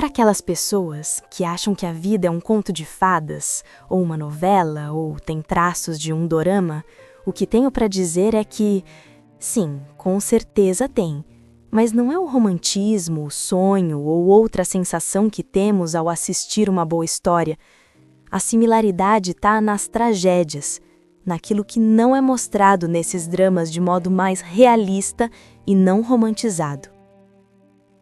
Para aquelas pessoas que acham que a vida é um conto de fadas, ou uma novela, ou tem traços de um dorama, o que tenho para dizer é que, sim, com certeza tem, mas não é o romantismo, o sonho ou outra sensação que temos ao assistir uma boa história. A similaridade está nas tragédias, naquilo que não é mostrado nesses dramas de modo mais realista e não romantizado.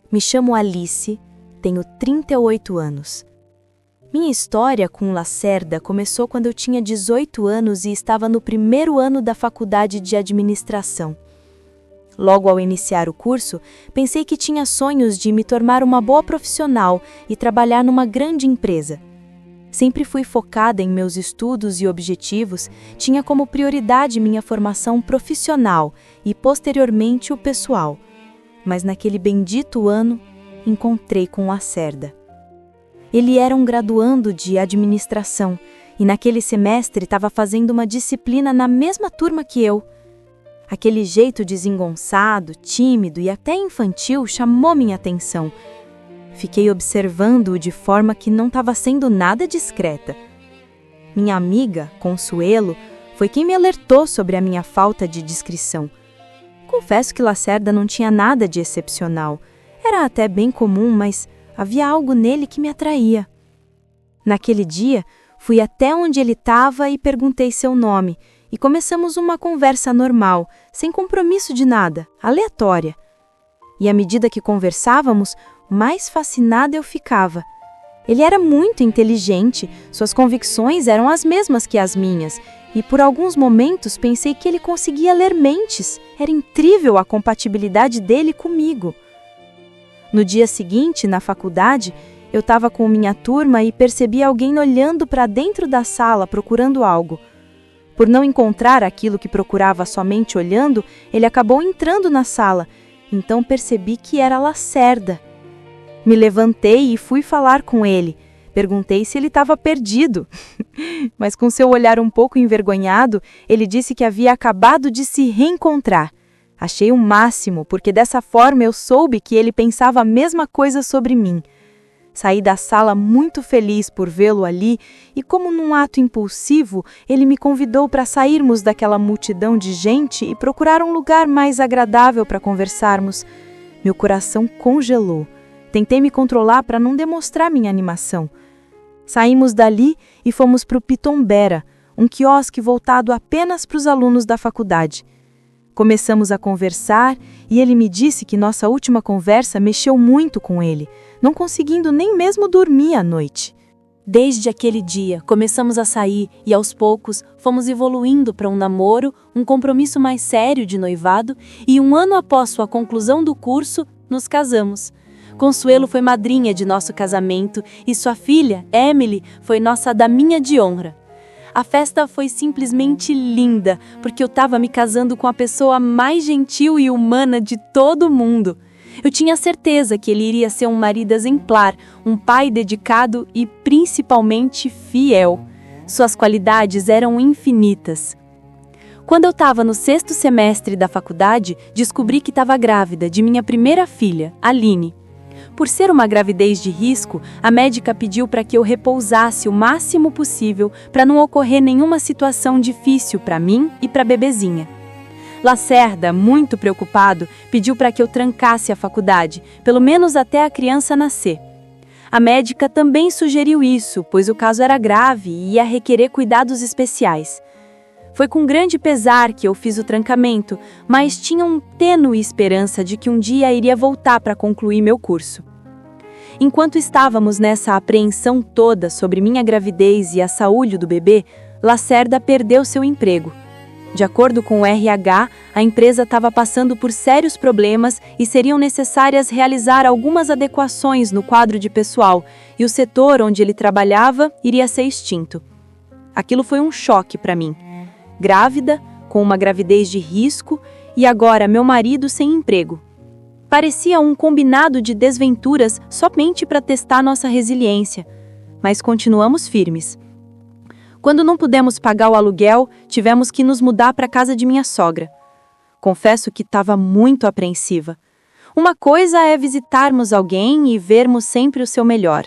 Me chamo Alice, tenho 38 anos. Minha história com Lacerda começou quando eu tinha 18 anos e estava no primeiro ano da faculdade de administração. Logo ao iniciar o curso, pensei que tinha sonhos de me tornar uma boa profissional e trabalhar numa grande empresa. Sempre fui focada em meus estudos e objetivos, tinha como prioridade minha formação profissional e, posteriormente, o pessoal. Mas naquele bendito ano, encontrei com Lacerda. Ele era um graduando de administração e naquele semestre estava fazendo uma disciplina na mesma turma que eu. Aquele jeito desengonçado, tímido e até infantil chamou minha atenção. Fiquei observando-o de forma que não estava sendo nada discreta. Minha amiga, Consuelo, foi quem me alertou sobre a minha falta de discrição. Confesso que Lacerda não tinha nada de excepcional. Era até bem comum, mas havia algo nele que me atraía. Naquele dia, fui até onde ele estava e perguntei seu nome, e começamos uma conversa normal, sem compromisso de nada, aleatória. E à medida que conversávamos, mais fascinada eu ficava. Ele era muito inteligente, suas convicções eram as mesmas que as minhas, e por alguns momentos pensei que ele conseguia ler mentes. Era incrível a compatibilidade dele comigo. No dia seguinte, na faculdade, eu estava com minha turma e percebi alguém olhando para dentro da sala procurando algo. Por não encontrar aquilo que procurava somente olhando, ele acabou entrando na sala, então percebi que era Lacerda. Me levantei e fui falar com ele. Perguntei se ele estava perdido. Mas com seu olhar um pouco envergonhado, ele disse que havia acabado de se reencontrar. Achei o máximo, porque dessa forma eu soube que ele pensava a mesma coisa sobre mim. Saí da sala muito feliz por vê-lo ali e, como num ato impulsivo, ele me convidou para sairmos daquela multidão de gente e procurar um lugar mais agradável para conversarmos. Meu coração congelou. Tentei me controlar para não demonstrar minha animação. Saímos dali e fomos para o Pitombera, um quiosque voltado apenas para os alunos da faculdade. Começamos a conversar e ele me disse que nossa última conversa mexeu muito com ele, não conseguindo nem mesmo dormir à noite. Desde aquele dia, começamos a sair e, aos poucos, fomos evoluindo para um namoro, um compromisso mais sério de noivado e, um ano após sua conclusão do curso, nos casamos. Consuelo foi madrinha de nosso casamento e sua filha, Emily, foi nossa daminha de honra. A festa foi simplesmente linda, porque eu estava me casando com a pessoa mais gentil e humana de todo o mundo. Eu tinha certeza que ele iria ser um marido exemplar, um pai dedicado e principalmente fiel. Suas qualidades eram infinitas. Quando eu estava no 6º semestre da faculdade, descobri que estava grávida de minha primeira filha, Aline. Por ser uma gravidez de risco, a médica pediu para que eu repousasse o máximo possível para não ocorrer nenhuma situação difícil para mim e para a bebezinha. Lacerda, muito preocupado, pediu para que eu trancasse a faculdade, pelo menos até a criança nascer. A médica também sugeriu isso, pois o caso era grave e ia requerer cuidados especiais. Foi com grande pesar que eu fiz o trancamento, mas tinha uma tênue esperança de que um dia iria voltar para concluir meu curso. Enquanto estávamos nessa apreensão toda sobre minha gravidez e a saúde do bebê, Lacerda perdeu seu emprego. De acordo com o RH, a empresa estava passando por sérios problemas e seriam necessárias realizar algumas adequações no quadro de pessoal, e o setor onde ele trabalhava iria ser extinto. Aquilo foi um choque para mim. Grávida, com uma gravidez de risco, e agora meu marido sem emprego. Parecia um combinado de desventuras somente para testar nossa resiliência, mas continuamos firmes. Quando não pudemos pagar o aluguel, tivemos que nos mudar para a casa de minha sogra. Confesso que estava muito apreensiva. Uma coisa é visitarmos alguém e vermos sempre o seu melhor.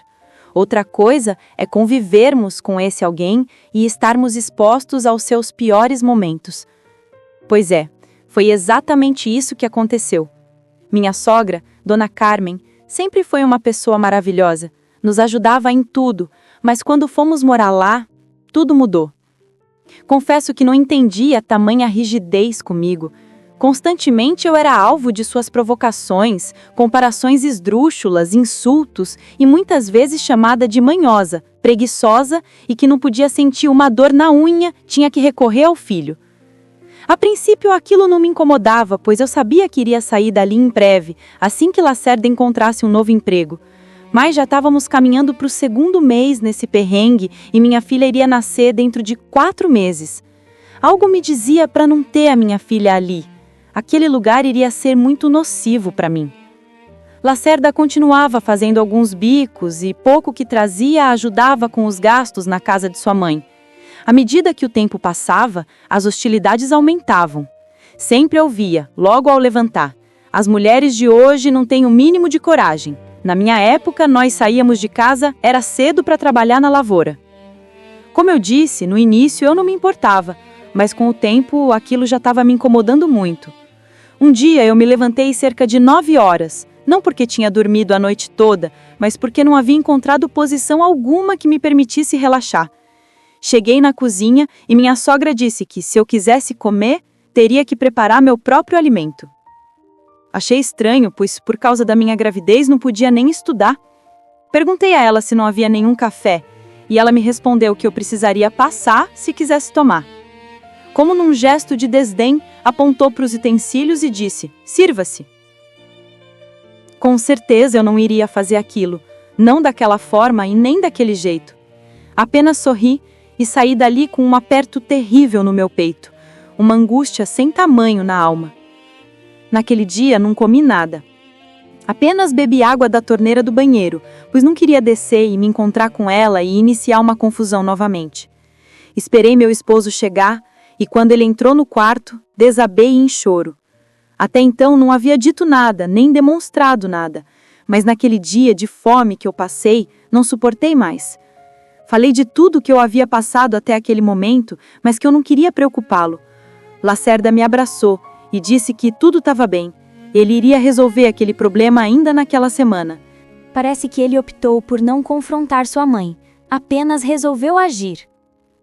Outra coisa é convivermos com esse alguém e estarmos expostos aos seus piores momentos. Pois é, foi exatamente isso que aconteceu. Minha sogra, Dona Carmen, sempre foi uma pessoa maravilhosa, nos ajudava em tudo, mas quando fomos morar lá, tudo mudou. Confesso que não entendia tamanha rigidez comigo. Constantemente eu era alvo de suas provocações, comparações esdrúxulas, insultos e muitas vezes chamada de manhosa, preguiçosa e que não podia sentir uma dor na unha, tinha que recorrer ao filho. A princípio aquilo não me incomodava, pois eu sabia que iria sair dali em breve, assim que Lacerda encontrasse um novo emprego. Mas já estávamos caminhando para o 2º mês nesse perrengue e minha filha iria nascer dentro de 4 meses. Algo me dizia para não ter a minha filha ali. Aquele lugar iria ser muito nocivo para mim. Lacerda continuava fazendo alguns bicos e pouco que trazia ajudava com os gastos na casa de sua mãe. À medida que o tempo passava, as hostilidades aumentavam. Sempre ouvia, logo ao levantar: as mulheres de hoje não têm o mínimo de coragem. Na minha época, nós saíamos de casa, era cedo para trabalhar na lavoura. Como eu disse, no início eu não me importava, mas com o tempo aquilo já estava me incomodando muito. Um dia eu me levantei cerca de 9 horas, não porque tinha dormido a noite toda, mas porque não havia encontrado posição alguma que me permitisse relaxar. Cheguei na cozinha e minha sogra disse que, se eu quisesse comer, teria que preparar meu próprio alimento. Achei estranho, pois por causa da minha gravidez não podia nem estudar. Perguntei a ela se não havia nenhum café, e ela me respondeu que eu precisaria passar se quisesse tomar. Como num gesto de desdém, apontou para os utensílios e disse: "Sirva-se." Com certeza eu não iria fazer aquilo, não daquela forma e nem daquele jeito. Apenas sorri e saí dali com um aperto terrível no meu peito, uma angústia sem tamanho na alma. Naquele dia não comi nada. Apenas bebi água da torneira do banheiro, pois não queria descer e me encontrar com ela e iniciar uma confusão novamente. Esperei meu esposo chegar e, quando ele entrou no quarto, desabei em choro. Até então não havia dito nada, nem demonstrado nada, mas naquele dia de fome que eu passei, não suportei mais. Falei de tudo que eu havia passado até aquele momento, mas que eu não queria preocupá-lo. Lacerda me abraçou e disse que tudo estava bem. Ele iria resolver aquele problema ainda naquela semana. Parece que ele optou por não confrontar sua mãe, apenas resolveu agir.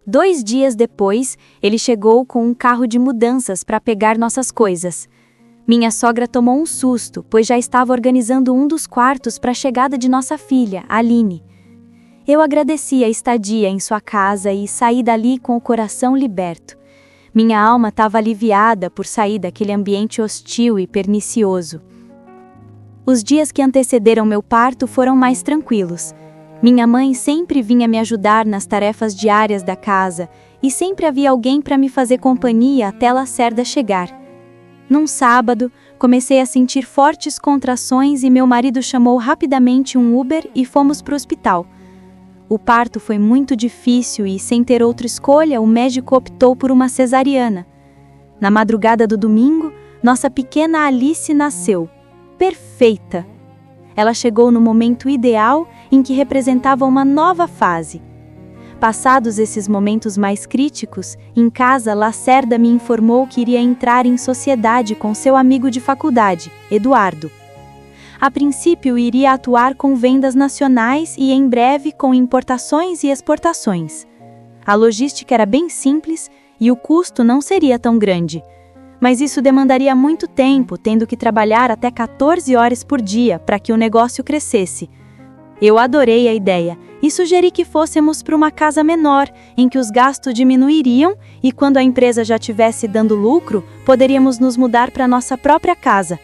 2 dias depois, ele chegou com um carro de mudanças para pegar nossas coisas. Minha sogra tomou um susto, pois já estava organizando um dos quartos para a chegada de nossa filha, Aline. Eu agradeci a estadia em sua casa e saí dali com o coração liberto. Minha alma estava aliviada por sair daquele ambiente hostil e pernicioso. Os dias que antecederam meu parto foram mais tranquilos. Minha mãe sempre vinha me ajudar nas tarefas diárias da casa e sempre havia alguém para me fazer companhia até Lacerda chegar. Num sábado, comecei a sentir fortes contrações e meu marido chamou rapidamente um Uber e fomos para o hospital. O parto foi muito difícil e, sem ter outra escolha, o médico optou por uma cesariana. Na madrugada do domingo, nossa pequena Alice nasceu. Perfeita! Ela chegou no momento ideal em que representava uma nova fase. Passados esses momentos mais críticos, em casa Lacerda me informou que iria entrar em sociedade com seu amigo de faculdade, Eduardo. A princípio iria atuar com vendas nacionais e em breve com importações e exportações. A logística era bem simples e o custo não seria tão grande. Mas isso demandaria muito tempo, tendo que trabalhar até 14 horas por dia para que o negócio crescesse. Eu adorei a ideia e sugeri que fôssemos para uma casa menor, em que os gastos diminuiriam e, quando a empresa já estivesse dando lucro, poderíamos nos mudar para nossa própria casa.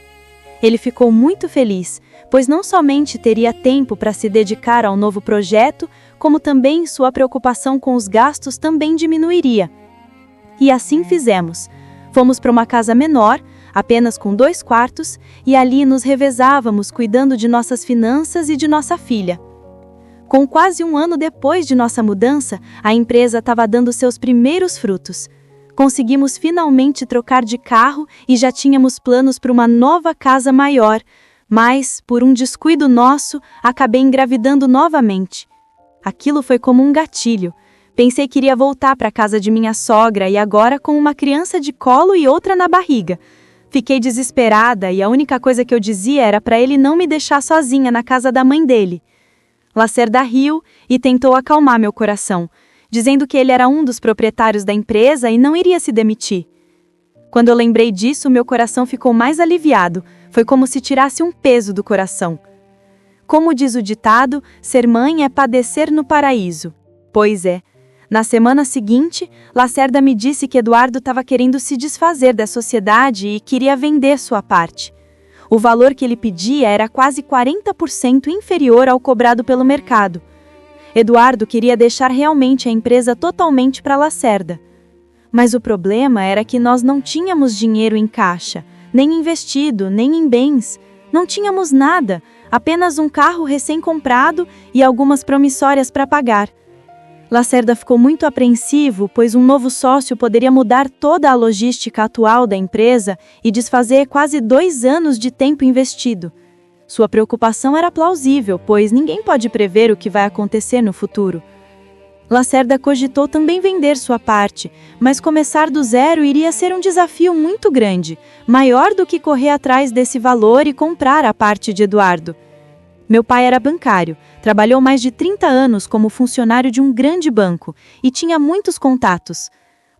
Ele ficou muito feliz, pois não somente teria tempo para se dedicar ao novo projeto, como também sua preocupação com os gastos também diminuiria. E assim fizemos. Fomos para uma casa menor, apenas com 2 quartos, e ali nos revezávamos cuidando de nossas finanças e de nossa filha. Com quase 1 ano depois de nossa mudança, a empresa estava dando seus primeiros frutos. Conseguimos finalmente trocar de carro e já tínhamos planos para uma nova casa maior, mas, por um descuido nosso, acabei engravidando novamente. Aquilo foi como um gatilho. Pensei que iria voltar para a casa de minha sogra e agora com uma criança de colo e outra na barriga. Fiquei desesperada e a única coisa que eu dizia era para ele não me deixar sozinha na casa da mãe dele. Lacerda riu e tentou acalmar meu coração, dizendo que ele era um dos proprietários da empresa e não iria se demitir. Quando eu lembrei disso, meu coração ficou mais aliviado. Foi como se tirasse um peso do coração. Como diz o ditado, ser mãe é padecer no paraíso. Pois é. Na semana seguinte, Lacerda me disse que Eduardo estava querendo se desfazer da sociedade e queria vender sua parte. O valor que ele pedia era quase 40% inferior ao cobrado pelo mercado. Eduardo queria deixar realmente a empresa totalmente para Lacerda. Mas o problema era que nós não tínhamos dinheiro em caixa, nem investido, nem em bens. Não tínhamos nada, apenas um carro recém-comprado e algumas promissórias para pagar. Lacerda ficou muito apreensivo, pois um novo sócio poderia mudar toda a logística atual da empresa e desfazer quase 2 anos de tempo investido. Sua preocupação era plausível, pois ninguém pode prever o que vai acontecer no futuro. Lacerda cogitou também vender sua parte, mas começar do zero iria ser um desafio muito grande, maior do que correr atrás desse valor e comprar a parte de Eduardo. Meu pai era bancário, trabalhou mais de 30 anos como funcionário de um grande banco e tinha muitos contatos.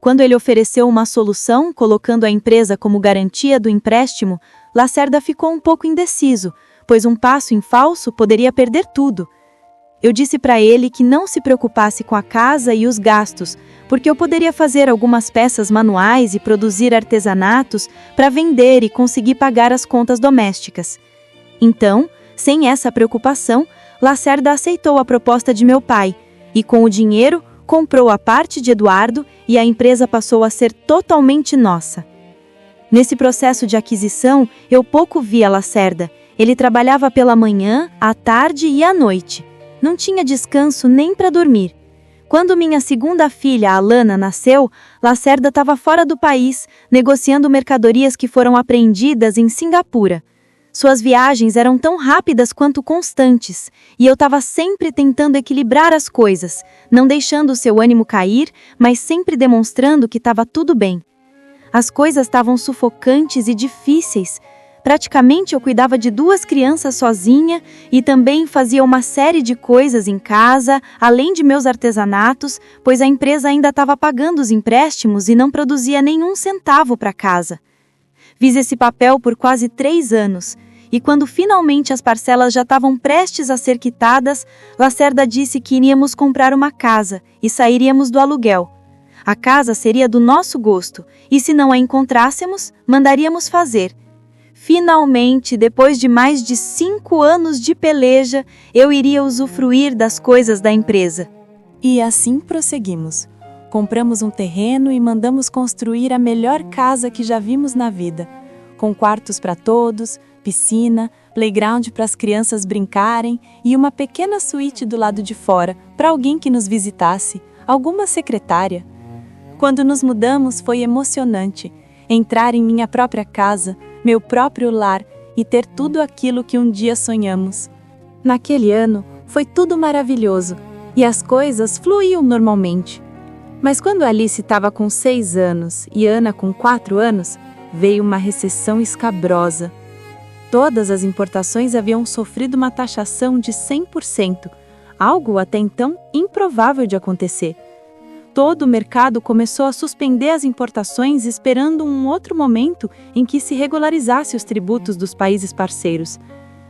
Quando ele ofereceu uma solução, colocando a empresa como garantia do empréstimo, Lacerda ficou um pouco indeciso, pois um passo em falso poderia perder tudo. Eu disse para ele que não se preocupasse com a casa e os gastos, porque eu poderia fazer algumas peças manuais e produzir artesanatos para vender e conseguir pagar as contas domésticas. Então, sem essa preocupação, Lacerda aceitou a proposta de meu pai e, com o dinheiro, comprou a parte de Eduardo e a empresa passou a ser totalmente nossa. Nesse processo de aquisição, eu pouco via Lacerda. Ele trabalhava pela manhã, à tarde e à noite. Não tinha descanso nem para dormir. Quando minha segunda filha, Alana, nasceu, Lacerda estava fora do país, negociando mercadorias que foram apreendidas em Singapura. Suas viagens eram tão rápidas quanto constantes, e eu estava sempre tentando equilibrar as coisas, não deixando seu ânimo cair, mas sempre demonstrando que estava tudo bem. As coisas estavam sufocantes e difíceis. Praticamente eu cuidava de 2 crianças sozinha e também fazia uma série de coisas em casa, além de meus artesanatos, pois a empresa ainda estava pagando os empréstimos e não produzia nenhum centavo para casa. Fiz esse papel por quase 3 anos, e quando finalmente as parcelas já estavam prestes a ser quitadas, Lacerda disse que iríamos comprar uma casa e sairíamos do aluguel. A casa seria do nosso gosto, e se não a encontrássemos, mandaríamos fazer. Finalmente, depois de mais de 5 anos de peleja, eu iria usufruir das coisas da empresa. E assim prosseguimos. Compramos um terreno e mandamos construir a melhor casa que já vimos na vida, com quartos para todos, piscina, playground para as crianças brincarem e uma pequena suíte do lado de fora para alguém que nos visitasse, alguma secretária. Quando nos mudamos foi emocionante, entrar em minha própria casa, meu próprio lar e ter tudo aquilo que um dia sonhamos. Naquele ano foi tudo maravilhoso e as coisas fluíam normalmente. Mas quando Alice estava com 6 anos e Ana com 4 anos, veio uma recessão escabrosa. Todas as importações haviam sofrido uma taxação de 100%, algo até então improvável de acontecer. Todo o mercado começou a suspender as importações esperando um outro momento em que se regularizasse os tributos dos países parceiros.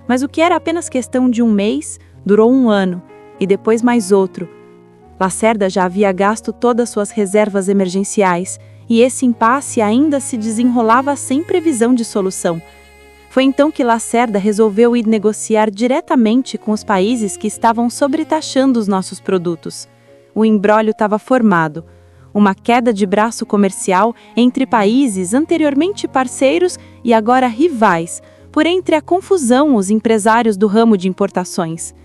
Mas o que era apenas questão de um mês, durou 1 ano, e depois mais outro. Lacerda já havia gasto todas suas reservas emergenciais, e esse impasse ainda se desenrolava sem previsão de solução. Foi então que Lacerda resolveu ir negociar diretamente com os países que estavam sobretaxando os nossos produtos. O imbróglio estava formado. Uma queda de braço comercial entre países anteriormente parceiros e agora rivais, por entre a confusão os empresários do ramo de importações.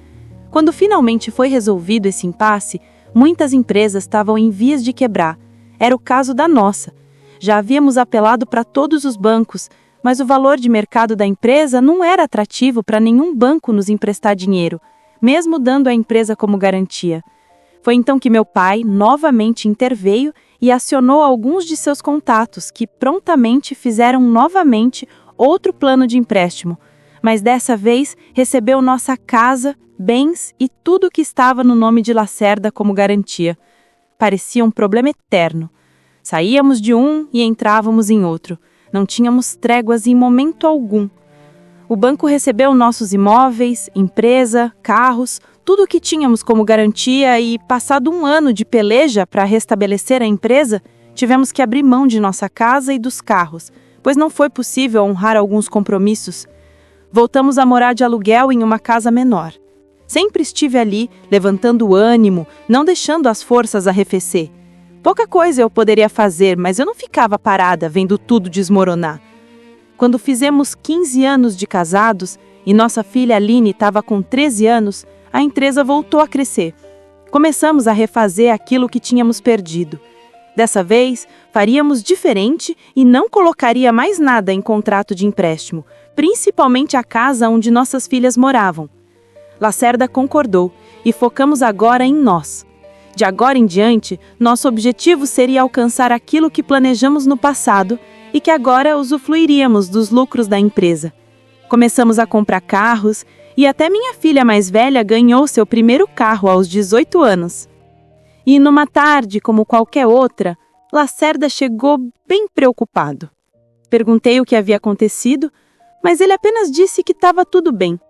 Quando finalmente foi resolvido esse impasse, muitas empresas estavam em vias de quebrar. Era o caso da nossa. Já havíamos apelado para todos os bancos, mas o valor de mercado da empresa não era atrativo para nenhum banco nos emprestar dinheiro, mesmo dando a empresa como garantia. Foi então que meu pai novamente interveio e acionou alguns de seus contatos, que prontamente fizeram novamente outro plano de empréstimo, mas dessa vez recebeu nossa casa, bens e tudo o que estava no nome de Lacerda como garantia. Parecia um problema eterno. Saíamos de um e entrávamos em outro. Não tínhamos tréguas em momento algum. O banco recebeu nossos imóveis, empresa, carros, tudo o que tínhamos como garantia e, passado um ano de peleja para restabelecer a empresa, tivemos que abrir mão de nossa casa e dos carros, pois não foi possível honrar alguns compromissos. Voltamos a morar de aluguel em uma casa menor. Sempre estive ali, levantando o ânimo, não deixando as forças arrefecer. Pouca coisa eu poderia fazer, mas eu não ficava parada vendo tudo desmoronar. Quando fizemos 15 anos de casados e nossa filha Aline estava com 13 anos, a empresa voltou a crescer. Começamos a refazer aquilo que tínhamos perdido. Dessa vez, faríamos diferente e não colocaria mais nada em contrato de empréstimo, principalmente a casa onde nossas filhas moravam. Lacerda concordou e focamos agora em nós. De agora em diante, nosso objetivo seria alcançar aquilo que planejamos no passado e que agora usufruiríamos dos lucros da empresa. Começamos a comprar carros e até minha filha mais velha ganhou seu primeiro carro aos 18 anos. E numa tarde, como qualquer outra, Lacerda chegou bem preocupado. Perguntei o que havia acontecido, mas ele apenas disse que estava tudo bem.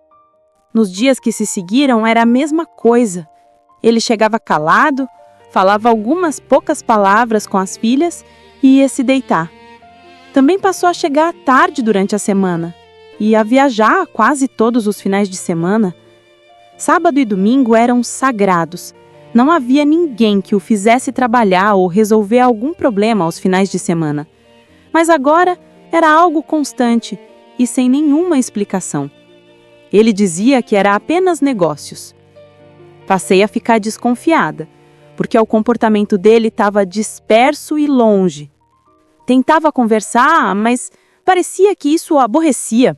Nos dias que se seguiram era a mesma coisa. Ele chegava calado, falava algumas poucas palavras com as filhas e ia se deitar. Também passou a chegar tarde durante a semana e a viajar quase todos os finais de semana. Sábado e domingo eram sagrados. Não havia ninguém que o fizesse trabalhar ou resolver algum problema aos finais de semana. Mas agora era algo constante e sem nenhuma explicação. Ele dizia que era apenas negócios. Passei a ficar desconfiada, porque o comportamento dele estava disperso e longe. Tentava conversar, mas parecia que isso o aborrecia.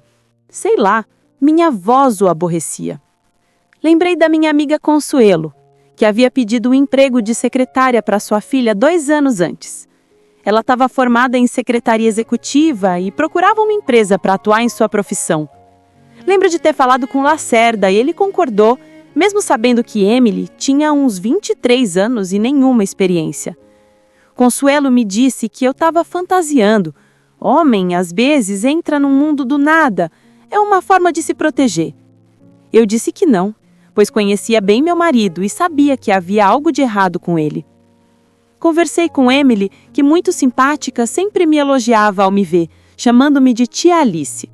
Sei lá, minha voz o aborrecia. Lembrei da minha amiga Consuelo, que havia pedido um emprego de secretária para sua filha 2 anos antes. Ela estava formada em secretaria executiva e procurava uma empresa para atuar em sua profissão. Lembro de ter falado com Lacerda e ele concordou, mesmo sabendo que Emily tinha uns 23 anos e nenhuma experiência. Consuelo me disse que eu estava fantasiando. Homem, às vezes, entra num mundo do nada. É uma forma de se proteger. Eu disse que não, pois conhecia bem meu marido e sabia que havia algo de errado com ele. Conversei com Emily, que, muito simpática, sempre me elogiava ao me ver, chamando-me de tia Alice.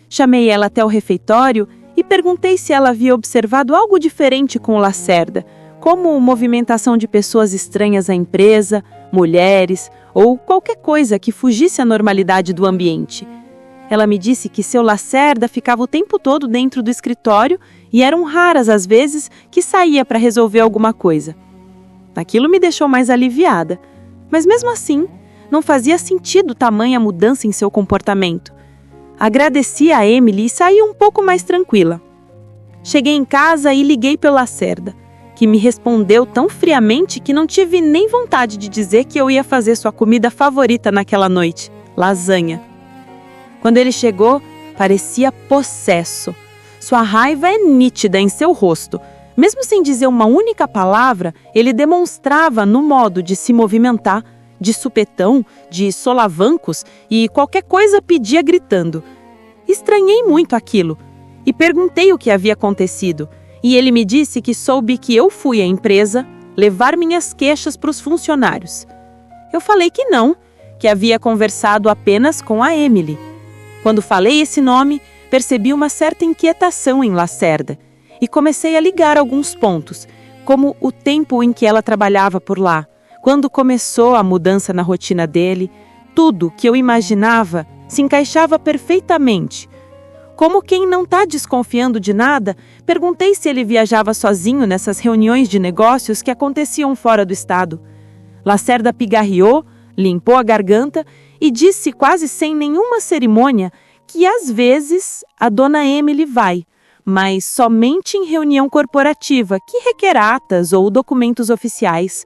Chamei ela até o refeitório e perguntei se ela havia observado algo diferente com o Lacerda, como movimentação de pessoas estranhas à empresa, mulheres ou qualquer coisa que fugisse à normalidade do ambiente. Ela me disse que seu Lacerda ficava o tempo todo dentro do escritório e eram raras as vezes que saía para resolver alguma coisa. Aquilo me deixou mais aliviada, mas mesmo assim, não fazia sentido tamanha mudança em seu comportamento. Agradeci a Emily e saí um pouco mais tranquila. Cheguei em casa e liguei pelo Lacerda, que me respondeu tão friamente que não tive nem vontade de dizer que eu ia fazer sua comida favorita naquela noite, lasanha. Quando ele chegou, parecia possesso. Sua raiva é nítida em seu rosto. Mesmo sem dizer uma única palavra, ele demonstrava no modo de se movimentar, de supetão, de solavancos e qualquer coisa pedia gritando. Estranhei muito aquilo e perguntei o que havia acontecido. E ele me disse que soube que eu fui à empresa levar minhas queixas para os funcionários. Eu falei que não, que havia conversado apenas com a Emily. Quando falei esse nome, percebi uma certa inquietação em Lacerda e comecei a ligar alguns pontos, como o tempo em que ela trabalhava por lá, quando começou a mudança na rotina dele. Tudo que eu imaginava se encaixava perfeitamente. Como quem não está desconfiando de nada, perguntei se ele viajava sozinho nessas reuniões de negócios que aconteciam fora do estado. Lacerda pigarreou, limpou a garganta e disse quase sem nenhuma cerimônia que às vezes a dona Emily vai, mas somente em reunião corporativa que requer atas ou documentos oficiais.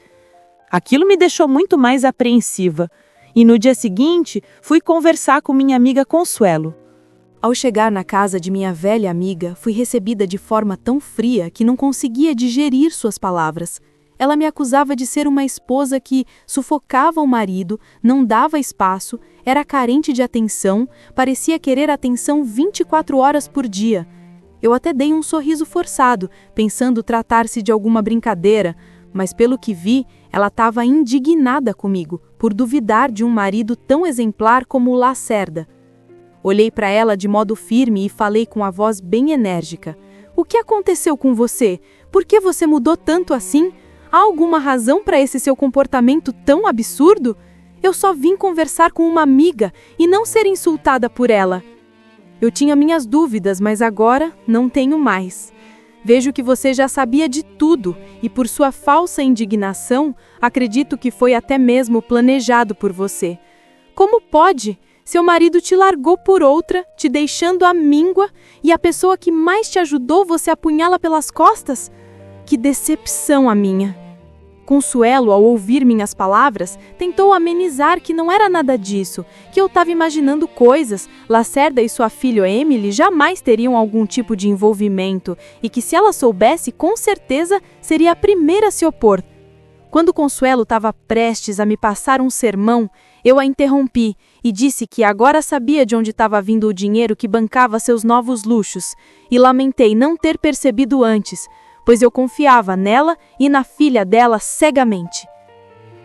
Aquilo me deixou muito mais apreensiva e no dia seguinte fui conversar com minha amiga Consuelo. Ao chegar na casa de minha velha amiga, fui recebida de forma tão fria que não conseguia digerir suas palavras. Ela me acusava de ser uma esposa que sufocava o marido, não dava espaço, era carente de atenção, parecia querer atenção 24 horas por dia. Eu até dei um sorriso forçado, pensando tratar-se de alguma brincadeira, mas pelo que vi, ela estava indignada comigo, por duvidar de um marido tão exemplar como o Lacerda. Olhei para ela de modo firme e falei com a voz bem enérgica. O que aconteceu com você? Por que você mudou tanto assim? Há alguma razão para esse seu comportamento tão absurdo? Eu só vim conversar com uma amiga e não ser insultada por ela. Eu tinha minhas dúvidas, mas agora não tenho mais. Vejo que você já sabia de tudo e, por sua falsa indignação, acredito que foi até mesmo planejado por você. Como pode? Seu marido te largou por outra, te deixando à míngua, e a pessoa que mais te ajudou você apunhala pelas costas? Que decepção a minha! Consuelo, ao ouvir minhas palavras, tentou amenizar que não era nada disso, que eu estava imaginando coisas, Lacerda e sua filha Emily jamais teriam algum tipo de envolvimento, e que se ela soubesse, com certeza seria a primeira a se opor. Quando Consuelo estava prestes a me passar um sermão, eu a interrompi e disse que agora sabia de onde estava vindo o dinheiro que bancava seus novos luxos, e lamentei não ter percebido antes, pois eu confiava nela e na filha dela cegamente.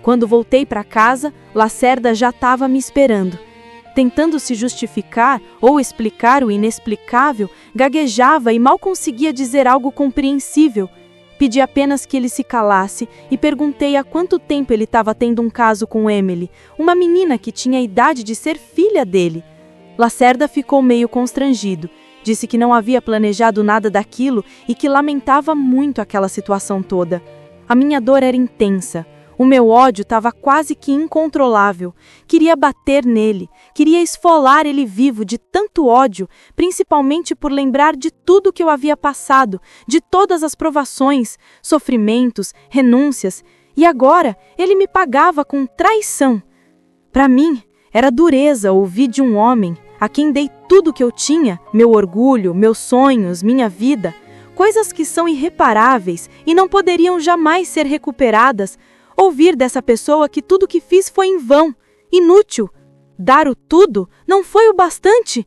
Quando voltei para casa, Lacerda já estava me esperando. Tentando se justificar ou explicar o inexplicável, gaguejava e mal conseguia dizer algo compreensível. Pedi apenas que ele se calasse e perguntei há quanto tempo ele estava tendo um caso com Emily, uma menina que tinha a idade de ser filha dele. Lacerda ficou meio constrangido. Disse que não havia planejado nada daquilo e que lamentava muito aquela situação toda. A minha dor era intensa. O meu ódio estava quase que incontrolável. Queria bater nele, queria esfolar ele vivo de tanto ódio, principalmente por lembrar de tudo que eu havia passado, de todas as provações, sofrimentos, renúncias, e agora ele me pagava com traição. Para mim, era dureza ouvir de um homem a quem dei tudo o que eu tinha, meu orgulho, meus sonhos, minha vida, coisas que são irreparáveis e não poderiam jamais ser recuperadas, ouvir dessa pessoa que tudo que fiz foi em vão, inútil. Dar o tudo não foi o bastante.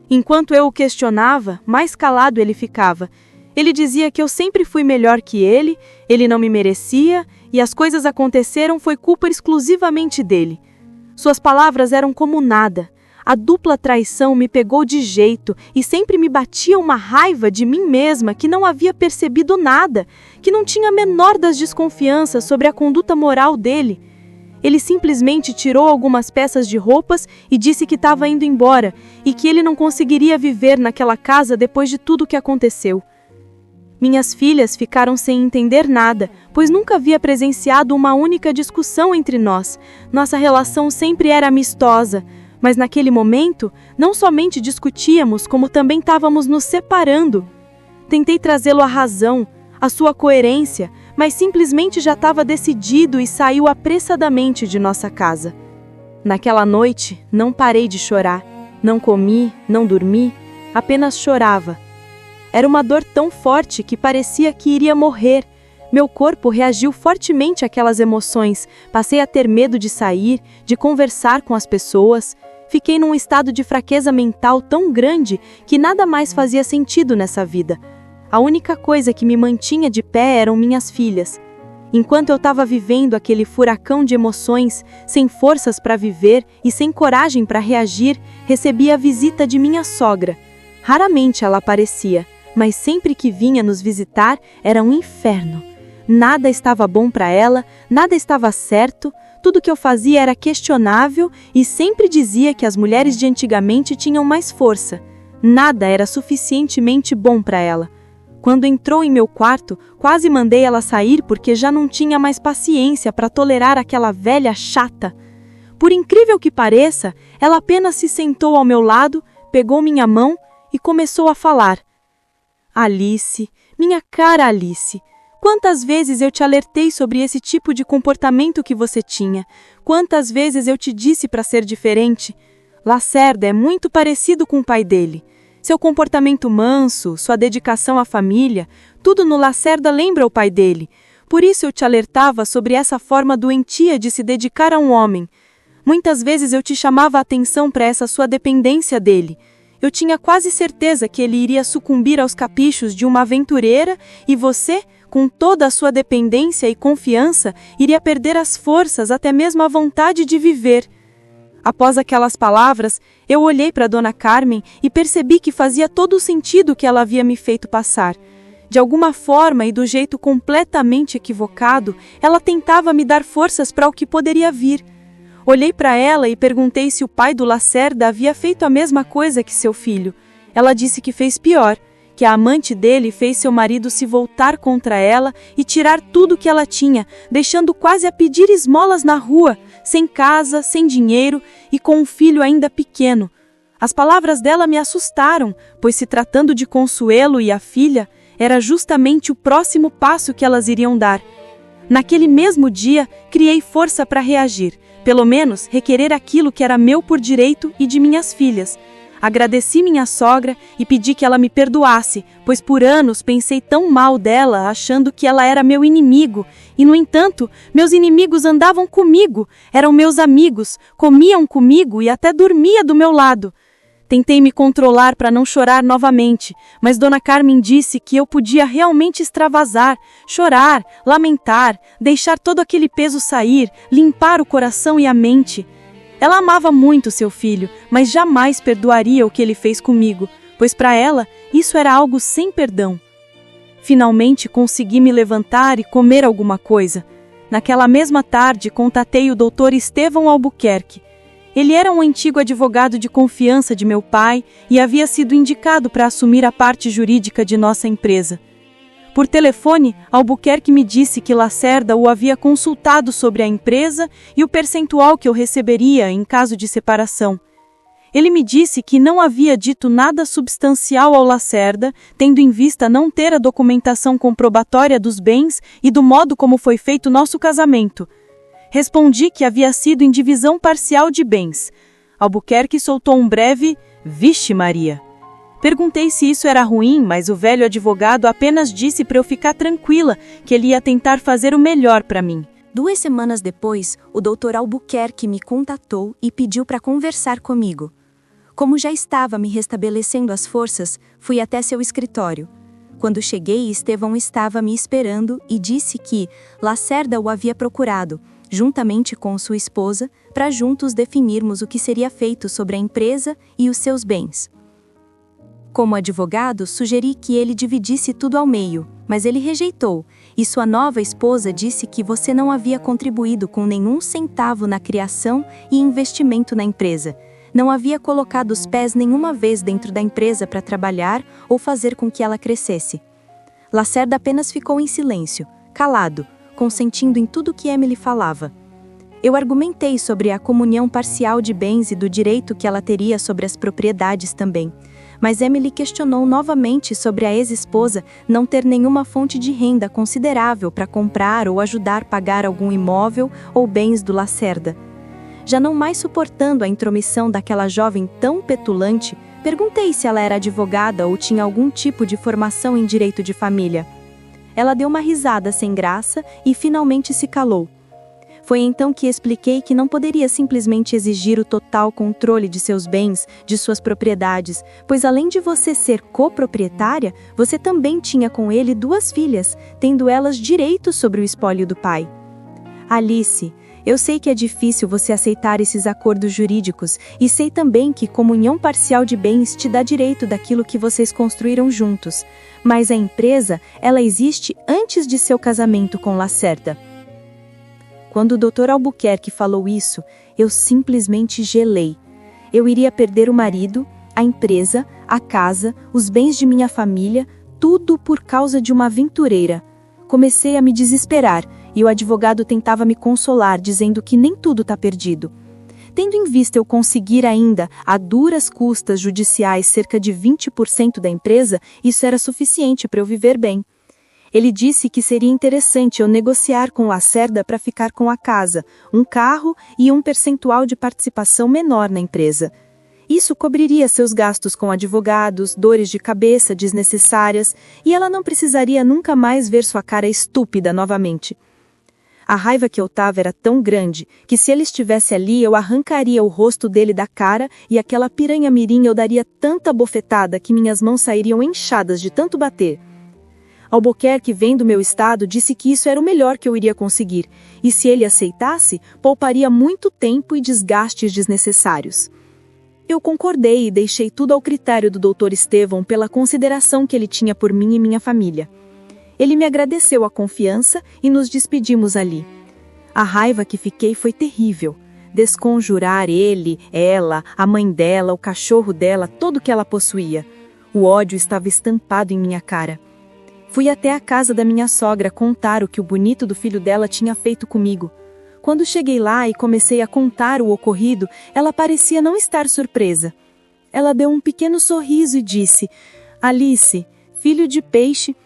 Enquanto eu o questionava, mais calado ele ficava. Ele dizia que eu sempre fui melhor que ele não me merecia e as coisas aconteceram foi culpa exclusivamente dele. Suas palavras eram como nada. A dupla traição me pegou de jeito e sempre me batia uma raiva de mim mesma que não havia percebido nada, que não tinha a menor das desconfianças sobre a conduta moral dele. Ele simplesmente tirou algumas peças de roupas e disse que estava indo embora e que ele não conseguiria viver naquela casa depois de tudo o que aconteceu. Minhas filhas ficaram sem entender nada, pois nunca havia presenciado uma única discussão entre nós. Nossa relação sempre era amistosa. Mas naquele momento, não somente discutíamos, como também estávamos nos separando. Tentei trazê-lo à razão, à sua coerência, mas simplesmente já estava decidido e saiu apressadamente de nossa casa. Naquela noite, não parei de chorar. Não comi, não dormi, apenas chorava. Era uma dor tão forte que parecia que iria morrer. Meu corpo reagiu fortemente àquelas emoções. Passei a ter medo de sair, de conversar com as pessoas. Fiquei num estado de fraqueza mental tão grande que nada mais fazia sentido nessa vida. A única coisa que me mantinha de pé eram minhas filhas. Enquanto eu estava vivendo aquele furacão de emoções, sem forças para viver e sem coragem para reagir, recebi a visita de minha sogra. Raramente ela aparecia, mas sempre que vinha nos visitar era um inferno. Nada estava bom para ela, nada estava certo. Tudo que eu fazia era questionável e sempre dizia que as mulheres de antigamente tinham mais força. Nada era suficientemente bom para ela. Quando entrou em meu quarto, quase mandei ela sair porque já não tinha mais paciência para tolerar aquela velha chata. Por incrível que pareça, ela apenas se sentou ao meu lado, pegou minha mão e começou a falar. Alice, minha cara Alice, quantas vezes eu te alertei sobre esse tipo de comportamento que você tinha? Quantas vezes eu te disse para ser diferente? Lacerda é muito parecido com o pai dele. Seu comportamento manso, sua dedicação à família, tudo no Lacerda lembra o pai dele. Por isso eu te alertava sobre essa forma doentia de se dedicar a um homem. Muitas vezes eu te chamava a atenção para essa sua dependência dele. Eu tinha quase certeza que ele iria sucumbir aos caprichos de uma aventureira e você, com toda a sua dependência e confiança, iria perder as forças, até mesmo a vontade de viver. Após aquelas palavras, eu olhei para Dona Carmen e percebi que fazia todo o sentido que ela havia me feito passar. De alguma forma e do jeito completamente equivocado, ela tentava me dar forças para o que poderia vir. Olhei para ela e perguntei se o pai do Lacerda havia feito a mesma coisa que seu filho. Ela disse que fez pior, que a amante dele fez seu marido se voltar contra ela e tirar tudo que ela tinha, deixando quase a pedir esmolas na rua, sem casa, sem dinheiro e com um filho ainda pequeno. As palavras dela me assustaram, pois se tratando de Consuelo e a filha, era justamente o próximo passo que elas iriam dar. Naquele mesmo dia, criei força para reagir, pelo menos requerer aquilo que era meu por direito e de minhas filhas. Agradeci minha sogra e pedi que ela me perdoasse, pois por anos pensei tão mal dela, achando que ela era meu inimigo. E, no entanto, meus inimigos andavam comigo, eram meus amigos, comiam comigo e até dormia do meu lado. Tentei me controlar para não chorar novamente, mas Dona Carmen disse que eu podia realmente extravasar, chorar, lamentar, deixar todo aquele peso sair, limpar o coração e a mente. Ela amava muito seu filho, mas jamais perdoaria o que ele fez comigo, pois para ela isso era algo sem perdão. Finalmente consegui me levantar e comer alguma coisa. Naquela mesma tarde contatei o Dr. Estevão Albuquerque. Ele era um antigo advogado de confiança de meu pai e havia sido indicado para assumir a parte jurídica de nossa empresa. Por telefone, Albuquerque me disse que Lacerda o havia consultado sobre a empresa e o percentual que eu receberia em caso de separação. Ele me disse que não havia dito nada substancial ao Lacerda, tendo em vista não ter a documentação comprobatória dos bens e do modo como foi feito nosso casamento. Respondi que havia sido em divisão parcial de bens. Albuquerque soltou um breve "Vixe Maria". Perguntei se isso era ruim, mas o velho advogado apenas disse para eu ficar tranquila, que ele ia tentar fazer o melhor para mim. 2 semanas depois, o Dr. Albuquerque me contatou e pediu para conversar comigo. Como já estava me restabelecendo as forças, fui até seu escritório. Quando cheguei, Estevão estava me esperando e disse que Lacerda o havia procurado, juntamente com sua esposa, para juntos definirmos o que seria feito sobre a empresa e os seus bens. Como advogado, sugeri que ele dividisse tudo ao meio, mas ele rejeitou, e sua nova esposa disse que você não havia contribuído com nenhum centavo na criação e investimento na empresa. Não havia colocado os pés nenhuma vez dentro da empresa para trabalhar ou fazer com que ela crescesse. Lacerda apenas ficou em silêncio, calado, consentindo em tudo que Emily falava. Eu argumentei sobre a comunhão parcial de bens e do direito que ela teria sobre as propriedades também, mas Emily questionou novamente sobre a ex-esposa não ter nenhuma fonte de renda considerável para comprar ou ajudar a pagar algum imóvel ou bens do Lacerda. Já não mais suportando a intromissão daquela jovem tão petulante, perguntei se ela era advogada ou tinha algum tipo de formação em direito de família. Ela deu uma risada sem graça e finalmente se calou. Foi então que expliquei que não poderia simplesmente exigir o total controle de seus bens, de suas propriedades, pois além de você ser coproprietária, você também tinha com ele 2 filhas, tendo elas direito sobre o espólio do pai. Alice, eu sei que é difícil você aceitar esses acordos jurídicos e sei também que comunhão parcial de bens te dá direito daquilo que vocês construíram juntos, mas a empresa, ela existe antes de seu casamento com Lacerda. Quando o Dr. Albuquerque falou isso, eu simplesmente gelei. Eu iria perder o marido, a empresa, a casa, os bens de minha família, Tudo por causa de uma aventureira. Comecei a me desesperar e o advogado tentava me consolar, dizendo que nem tudo está perdido. Tendo em vista eu conseguir ainda, a duras custas judiciais, cerca de 20% da empresa, isso era suficiente para eu viver bem. Ele disse que seria interessante eu negociar com Lacerda para ficar com a casa, um carro e um percentual de participação menor na empresa. Isso cobriria seus gastos com advogados, dores de cabeça desnecessárias, e ela não precisaria nunca mais ver sua cara estúpida novamente. A raiva que eu tava era tão grande que se ele estivesse ali eu arrancaria o rosto dele da cara e aquela piranha-mirim eu daria tanta bofetada que minhas mãos sairiam inchadas de tanto bater. Albuquerque, vendo meu estado, disse que isso era o melhor que eu iria conseguir, e se ele aceitasse, pouparia muito tempo e desgastes desnecessários. Eu concordei e deixei tudo ao critério do Dr. Estevão pela consideração que ele tinha por mim e minha família. Ele me agradeceu a confiança e nos despedimos ali. A raiva que fiquei foi terrível. Desconjurar ele, ela, a mãe dela, o cachorro dela, tudo que ela possuía. O ódio estava estampado em minha cara. Fui até a casa da minha sogra contar o que o bonito do filho dela tinha feito comigo. Quando cheguei lá e comecei a contar o ocorrido, ela parecia não estar surpresa. Ela deu um pequeno sorriso e disse: Alice, filho de peixe,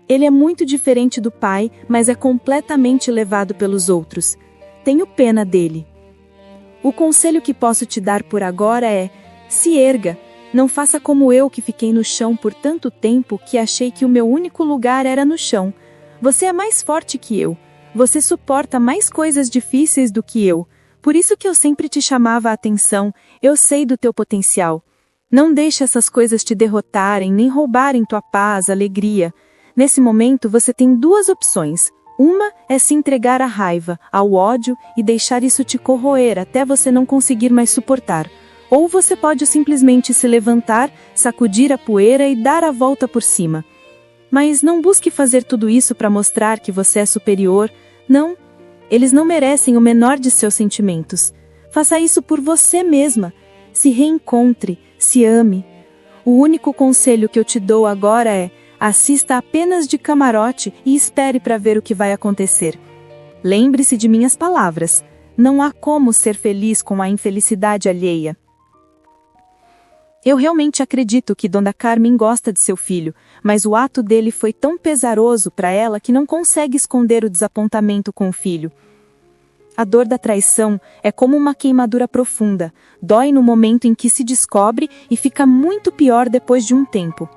ele é muito diferente do pai, mas é completamente levado pelos outros. Tenho pena dele. O conselho que posso te dar por agora é: se erga. Não faça como eu, que fiquei no chão por tanto tempo que achei que o meu único lugar era no chão. Você é mais forte que eu. Você suporta mais coisas difíceis do que eu. Por isso que eu sempre te chamava a atenção. Eu sei do teu potencial. Não deixe essas coisas te derrotarem, nem roubarem tua paz, alegria. Nesse momento você tem duas opções. Uma é se entregar à raiva, ao ódio e deixar isso te corroer até você não conseguir mais suportar. Ou você pode simplesmente se levantar, sacudir a poeira e dar a volta por cima. Mas não busque fazer tudo isso para mostrar que você é superior. Não, eles não merecem o menor de seus sentimentos. Faça isso por você mesma. Se reencontre, se ame. O único conselho que eu te dou agora é: assista apenas de camarote e espere para ver o que vai acontecer. Lembre-se de minhas palavras. Não há como ser feliz com a infelicidade alheia. Eu realmente acredito que Dona Carmen gosta de seu filho, mas o ato dele foi tão pesaroso para ela que não consegue esconder o desapontamento com o filho. A dor da traição é como uma queimadura profunda, dói no momento em que se descobre e fica muito pior depois de um tempo.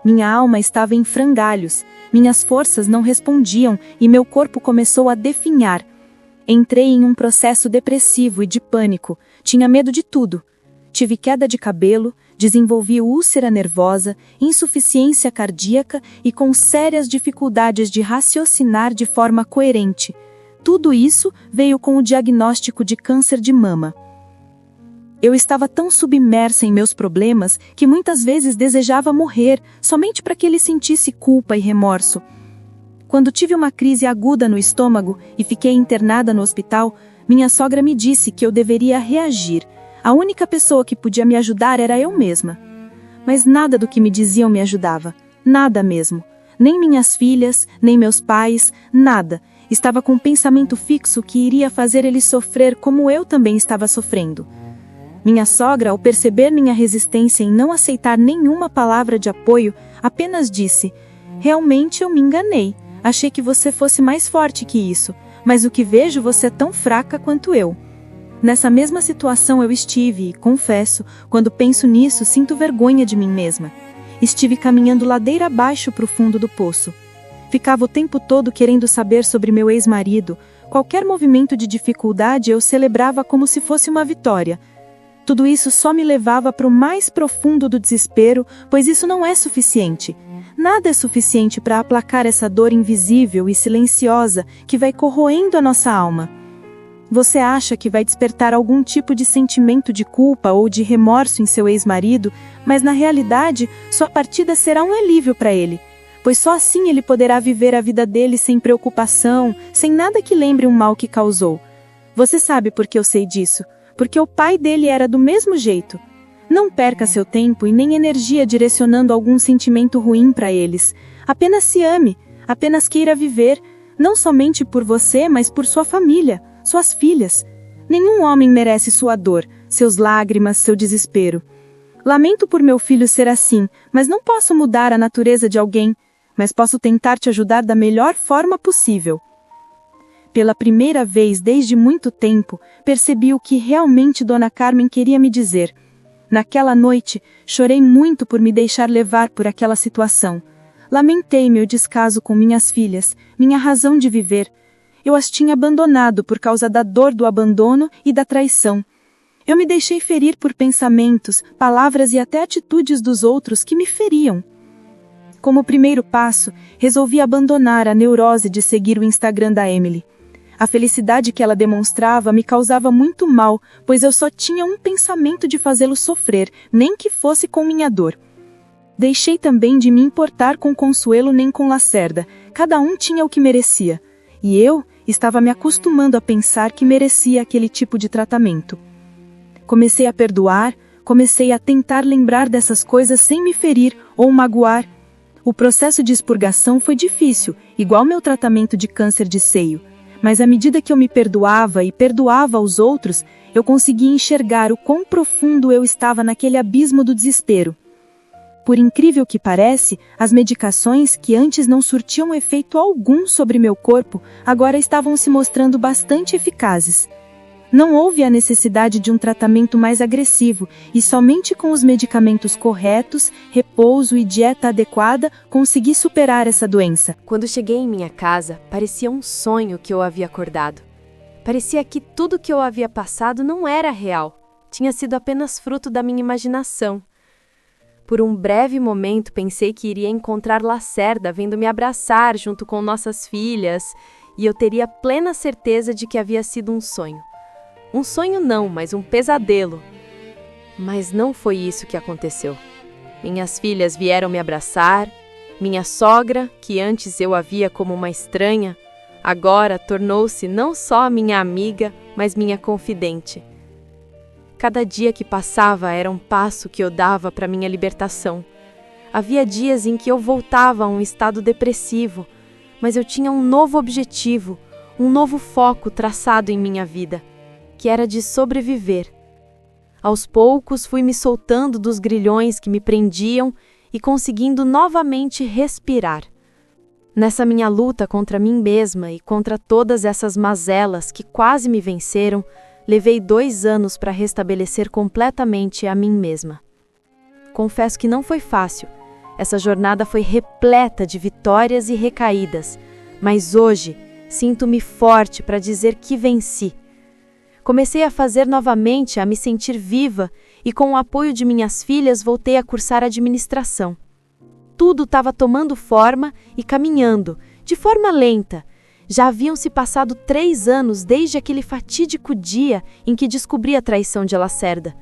Minha alma estava em frangalhos, minhas forças não respondiam e meu corpo começou a definhar. Entrei em um processo depressivo e de pânico, tinha medo de tudo. Tive queda de cabelo, desenvolvi úlcera nervosa, insuficiência cardíaca e com sérias dificuldades de raciocinar de forma coerente. Tudo isso veio com o diagnóstico de câncer de mama. Eu estava tão submersa em meus problemas que muitas vezes desejava morrer, somente para que ele sentisse culpa e remorso. Quando tive uma crise aguda no estômago e fiquei internada no hospital, minha sogra me disse que eu deveria reagir. A única pessoa que podia me ajudar era eu mesma. Mas nada do que me diziam me ajudava. Nada mesmo. Nem minhas filhas, nem meus pais, nada. Estava com um pensamento fixo que iria fazer ele sofrer como eu também estava sofrendo. Minha sogra, ao perceber minha resistência em não aceitar nenhuma palavra de apoio, apenas disse: realmente eu me enganei. Achei que você fosse mais forte que isso, mas o que vejo você é tão fraca quanto eu. Nessa mesma situação eu estive e, confesso, quando penso nisso, sinto vergonha de mim mesma. Estive caminhando ladeira abaixo para o fundo do poço. Ficava o tempo todo querendo saber sobre meu ex-marido. Qualquer movimento de dificuldade eu celebrava como se fosse uma vitória. Tudo isso só me levava para o mais profundo do desespero, pois isso não é suficiente. Nada é suficiente para aplacar essa dor invisível e silenciosa que vai corroendo a nossa alma. Você acha que vai despertar algum tipo de sentimento de culpa ou de remorso em seu ex-marido, mas na realidade, sua partida será um alívio para ele, pois só assim ele poderá viver a vida dele sem preocupação, sem nada que lembre um mal que causou. Você sabe por que eu sei disso? Porque o pai dele era do mesmo jeito. Não perca seu tempo e nem energia direcionando algum sentimento ruim para eles. Apenas se ame, apenas queira viver, não somente por você, mas por sua família, suas filhas. Nenhum homem merece sua dor, seus lágrimas, seu desespero. Lamento por meu filho ser assim, mas não posso mudar a natureza de alguém, mas posso tentar te ajudar da melhor forma possível. Pela primeira vez desde muito tempo, percebi o que realmente Dona Carmen queria me dizer. Naquela noite, chorei muito por me deixar levar por aquela situação. Lamentei meu descaso com minhas filhas, minha razão de viver. Eu as tinha abandonado por causa da dor do abandono e da traição. Eu me deixei ferir por pensamentos, palavras e até atitudes dos outros que me feriam. Como primeiro passo, resolvi abandonar a neurose de seguir o Instagram da Emily. A felicidade que ela demonstrava me causava muito mal, pois eu só tinha um pensamento de fazê-lo sofrer, nem que fosse com minha dor. Deixei também de me importar com Consuelo nem com Lacerda, cada um tinha o que merecia, e eu estava me acostumando a pensar que merecia aquele tipo de tratamento. Comecei a perdoar, comecei a tentar lembrar dessas coisas sem me ferir ou magoar. O processo de expurgação foi difícil, igual meu tratamento de câncer de seio. Mas à medida que eu me perdoava e perdoava aos outros, eu conseguia enxergar o quão profundo eu estava naquele abismo do desespero. Por incrível que pareça, as medicações que antes não surtiam efeito algum sobre meu corpo, agora estavam se mostrando bastante eficazes. Não houve a necessidade de um tratamento mais agressivo e somente com os medicamentos corretos, repouso e dieta adequada consegui superar essa doença. Quando cheguei em minha casa, parecia um sonho que eu havia acordado. Parecia que tudo que eu havia passado não era real, tinha sido apenas fruto da minha imaginação. Por um breve momento pensei que iria encontrar Lacerda vendo me abraçar junto com nossas filhas e eu teria plena certeza de que havia sido um sonho. Um sonho não, mas um pesadelo. Mas não foi isso que aconteceu. Minhas filhas vieram me abraçar. Minha sogra, que antes eu a via como uma estranha, agora tornou-se não só minha amiga, mas minha confidente. Cada dia que passava era um passo que eu dava para minha libertação. Havia dias em que eu voltava a um estado depressivo, mas eu tinha um novo objetivo, um novo foco traçado em minha vida, que era de sobreviver. Aos poucos fui me soltando dos grilhões que me prendiam e conseguindo novamente respirar. Nessa minha luta contra mim mesma e contra todas essas mazelas que quase me venceram, levei 2 anos para restabelecer completamente a mim mesma. Confesso que não foi fácil. Essa jornada foi repleta de vitórias e recaídas, mas hoje sinto-me forte para dizer que venci. Comecei a fazer novamente, a me sentir viva e com o apoio de minhas filhas voltei a cursar administração. Tudo estava tomando forma e caminhando, de forma lenta. Já haviam se passado 3 anos desde aquele fatídico dia em que descobri a traição de Lacerda.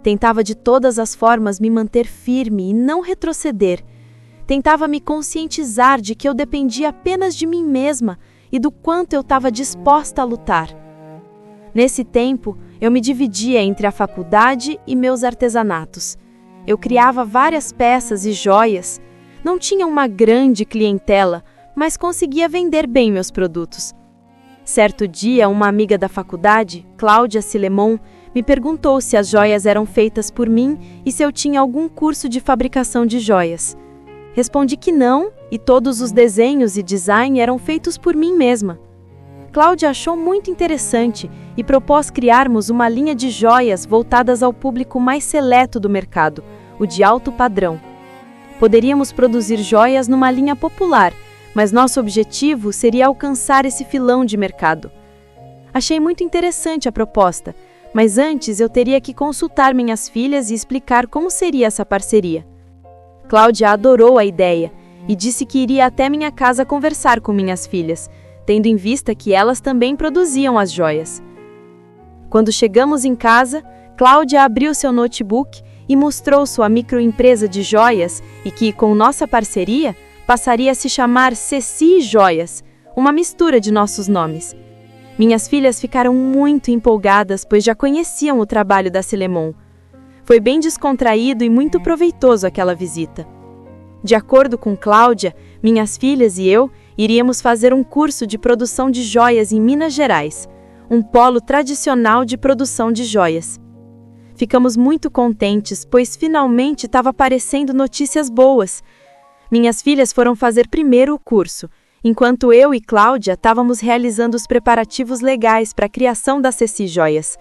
Tentava de todas as formas me manter firme e não retroceder. Tentava me conscientizar de que eu dependia apenas de mim mesma e do quanto eu estava disposta a lutar. Nesse tempo, eu me dividia entre a faculdade e meus artesanatos. Eu criava várias peças e joias. Não tinha uma grande clientela, mas conseguia vender bem meus produtos. Certo dia, uma amiga da faculdade, Cláudia Silemon, me perguntou se as joias eram feitas por mim e se eu tinha algum curso de fabricação de joias. Respondi que não, e todos os desenhos e design eram feitos por mim mesma. Cláudia achou muito interessante e propôs criarmos uma linha de joias voltadas ao público mais seleto do mercado, o de alto padrão. Poderíamos produzir joias numa linha popular, mas nosso objetivo seria alcançar esse filão de mercado. Achei muito interessante a proposta, mas antes eu teria que consultar minhas filhas e explicar como seria essa parceria. Cláudia adorou a ideia e disse que iria até minha casa conversar com minhas filhas, tendo em vista que elas também produziam as joias. Quando chegamos em casa, Cláudia abriu seu notebook e mostrou sua microempresa de joias e que, com nossa parceria, passaria a se chamar Ceci Joias, uma mistura de nossos nomes. Minhas filhas ficaram muito empolgadas, pois já conheciam o trabalho da Silemon. Foi bem descontraído e muito proveitoso aquela visita. De acordo com Cláudia, minhas filhas e eu iríamos fazer um curso de produção de joias em Minas Gerais, um polo tradicional de produção de joias. Ficamos muito contentes, pois finalmente estava aparecendo notícias boas. Minhas filhas foram fazer primeiro o curso, enquanto eu e Cláudia estávamos realizando os preparativos legais para a criação da Ceci Joias.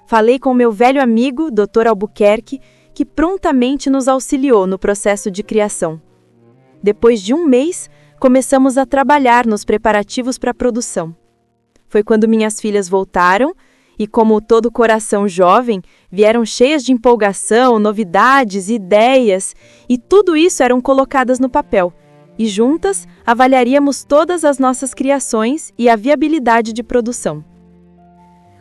Falei com meu velho amigo, Dr. Albuquerque, que prontamente nos auxiliou no processo de criação. Depois de um mês, começamos a trabalhar nos preparativos para a produção. Foi quando minhas filhas voltaram e, como todo coração jovem, vieram cheias de empolgação, novidades, ideias, e tudo isso eram colocadas no papel. E juntas, avaliaríamos todas as nossas criações e a viabilidade de produção.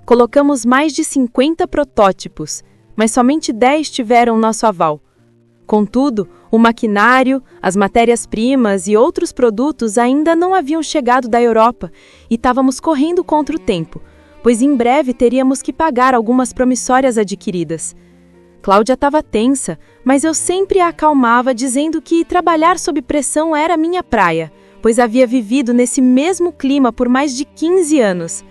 Colocamos mais de 50 protótipos, mas somente 10 tiveram nosso aval. Contudo, o maquinário, as matérias-primas e outros produtos ainda não haviam chegado da Europa e estávamos correndo contra o tempo, pois em breve teríamos que pagar algumas promissórias adquiridas. Cláudia estava tensa, mas eu sempre a acalmava dizendo que trabalhar sob pressão era minha praia, pois havia vivido nesse mesmo clima por mais de 15 anos.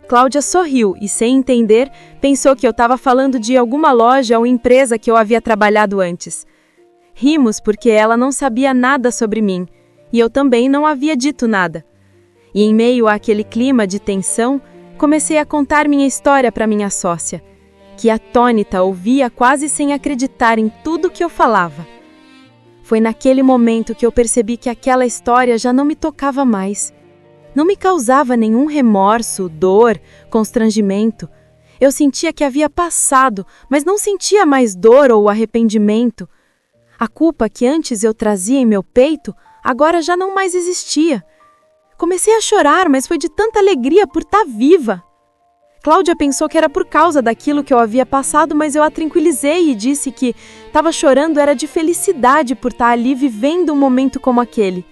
Cláudia sorriu e, sem entender, pensou que eu estava falando de alguma loja ou empresa que eu havia trabalhado antes. Rimos porque ela não sabia nada sobre mim, e eu também não havia dito nada. E em meio àquele clima de tensão, comecei a contar minha história para minha sócia, que atônita ouvia quase sem acreditar em tudo que eu falava. Foi naquele momento que eu percebi que aquela história já não me tocava mais. Não me causava nenhum remorso, dor, constrangimento. Eu sentia que havia passado, mas não sentia mais dor ou arrependimento. A culpa que antes eu trazia em meu peito, agora já não mais existia. Comecei a chorar, mas foi de tanta alegria por estar viva. Cláudia pensou que era por causa daquilo que eu havia passado, mas eu a tranquilizei e disse que estava chorando era de felicidade por estar ali vivendo um momento como aquele.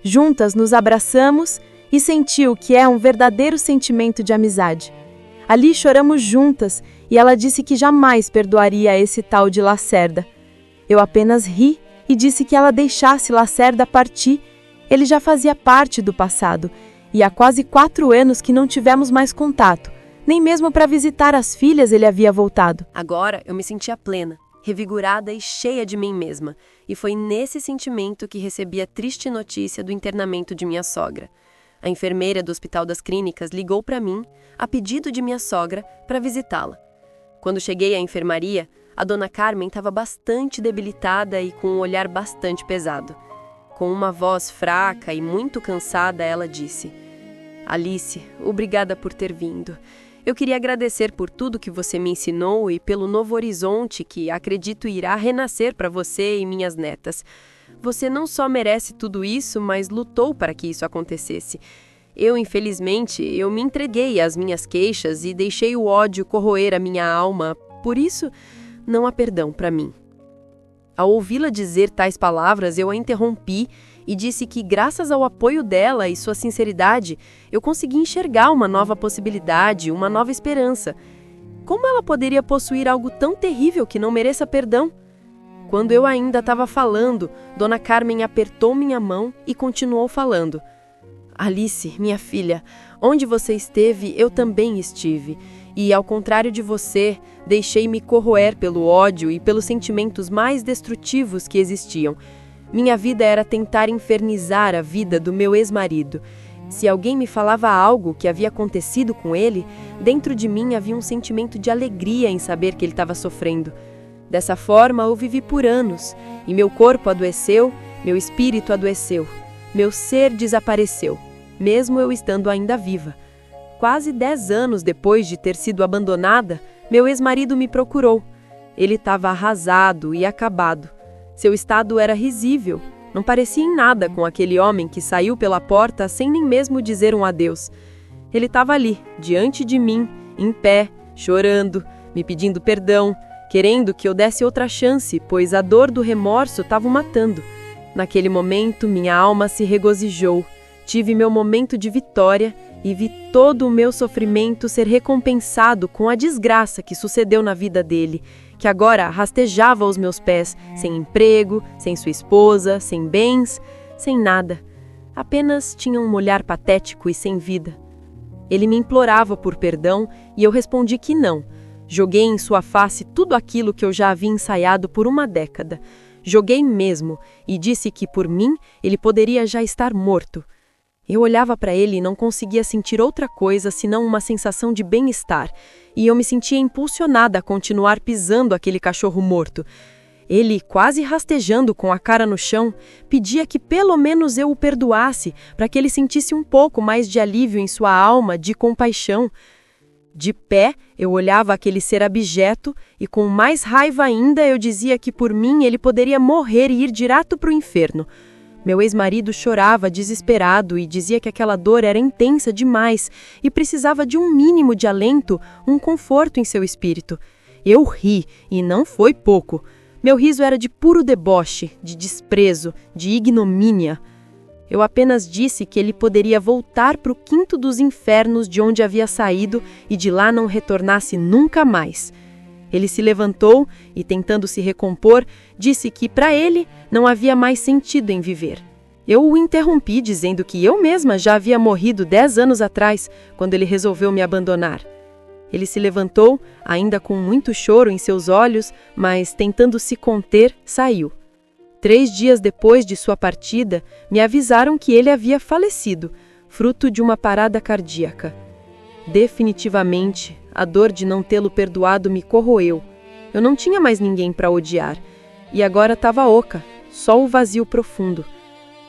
Juntas nos abraçamos e senti o que é um verdadeiro sentimento de amizade. Ali choramos juntas e ela disse que jamais perdoaria esse tal de Lacerda. Eu apenas ri e disse que ela deixasse Lacerda partir. Ele já fazia parte do passado e há quase 4 anos que não tivemos mais contato. Nem mesmo para visitar as filhas ele havia voltado. Agora eu me sentia plena, revigorada e cheia de mim mesma. E foi nesse sentimento que recebi a triste notícia do internamento de minha sogra. A enfermeira do Hospital das Clínicas ligou para mim, a pedido de minha sogra, para visitá-la. Quando cheguei à enfermaria, a dona Carmen estava bastante debilitada e com um olhar bastante pesado. Com uma voz fraca e muito cansada, ela disse: Alice, obrigada por ter vindo. Eu queria agradecer por tudo que você me ensinou e pelo novo horizonte que acredito irá renascer para você e minhas netas. Você não só merece tudo isso, mas lutou para que isso acontecesse. Infelizmente, eu me entreguei às minhas queixas e deixei o ódio corroer a minha alma. Por isso, não há perdão para mim. Ao ouvi-la dizer tais palavras, eu a interrompi e disse que, graças ao apoio dela e sua sinceridade, eu consegui enxergar uma nova possibilidade, uma nova esperança. Como ela poderia possuir algo tão terrível que não mereça perdão? Quando eu ainda estava falando, Dona Carmen apertou minha mão e continuou falando. Alice, minha filha, onde você esteve, eu também estive. E, ao contrário de você, deixei-me corroer pelo ódio e pelos sentimentos mais destrutivos que existiam. Minha vida era tentar infernizar a vida do meu ex-marido. Se alguém me falava algo que havia acontecido com ele, dentro de mim havia um sentimento de alegria em saber que ele estava sofrendo. Dessa forma, eu vivi por anos, e meu corpo adoeceu, meu espírito adoeceu, meu ser desapareceu, mesmo eu estando ainda viva. Quase 10 anos depois de ter sido abandonada, meu ex-marido me procurou. Ele estava arrasado e acabado. Seu estado era risível, não parecia em nada com aquele homem que saiu pela porta sem nem mesmo dizer um adeus. Ele estava ali, diante de mim, em pé, chorando, me pedindo perdão, querendo que eu desse outra chance, pois a dor do remorso estava o matando. Naquele momento, minha alma se regozijou, tive meu momento de vitória e vi todo o meu sofrimento ser recompensado com a desgraça que sucedeu na vida dele, que agora rastejava aos meus pés, sem emprego, sem sua esposa, sem bens, sem nada. Apenas tinha um olhar patético e sem vida. Ele me implorava por perdão e eu respondi que não. Joguei em sua face tudo aquilo que eu já havia ensaiado por uma década. Joguei mesmo e disse que, por mim, ele poderia já estar morto. Eu olhava para ele e não conseguia sentir outra coisa senão uma sensação de bem-estar, e eu me sentia impulsionada a continuar pisando aquele cachorro morto. Ele, quase rastejando com a cara no chão, pedia que pelo menos eu o perdoasse, para que ele sentisse um pouco mais de alívio em sua alma, de compaixão. De pé, eu olhava aquele ser abjeto e com mais raiva ainda eu dizia que por mim ele poderia morrer e ir direto para o inferno. Meu ex-marido chorava desesperado e dizia que aquela dor era intensa demais e precisava de um mínimo de alento, um conforto em seu espírito. Eu ri, e não foi pouco. Meu riso era de puro deboche, de desprezo, de ignomínia. Eu apenas disse que ele poderia voltar para o quinto dos infernos de onde havia saído e de lá não retornasse nunca mais. Ele se levantou e, tentando se recompor, disse que, para ele, não havia mais sentido em viver. Eu o interrompi dizendo que eu mesma já havia morrido 10 anos atrás, quando ele resolveu me abandonar. Ele se levantou, ainda com muito choro em seus olhos, mas, tentando se conter, saiu. 3 dias depois de sua partida, me avisaram que ele havia falecido, fruto de uma parada cardíaca. Definitivamente, a dor de não tê-lo perdoado me corroeu. Eu não tinha mais ninguém para odiar, e agora estava oca, só o vazio profundo.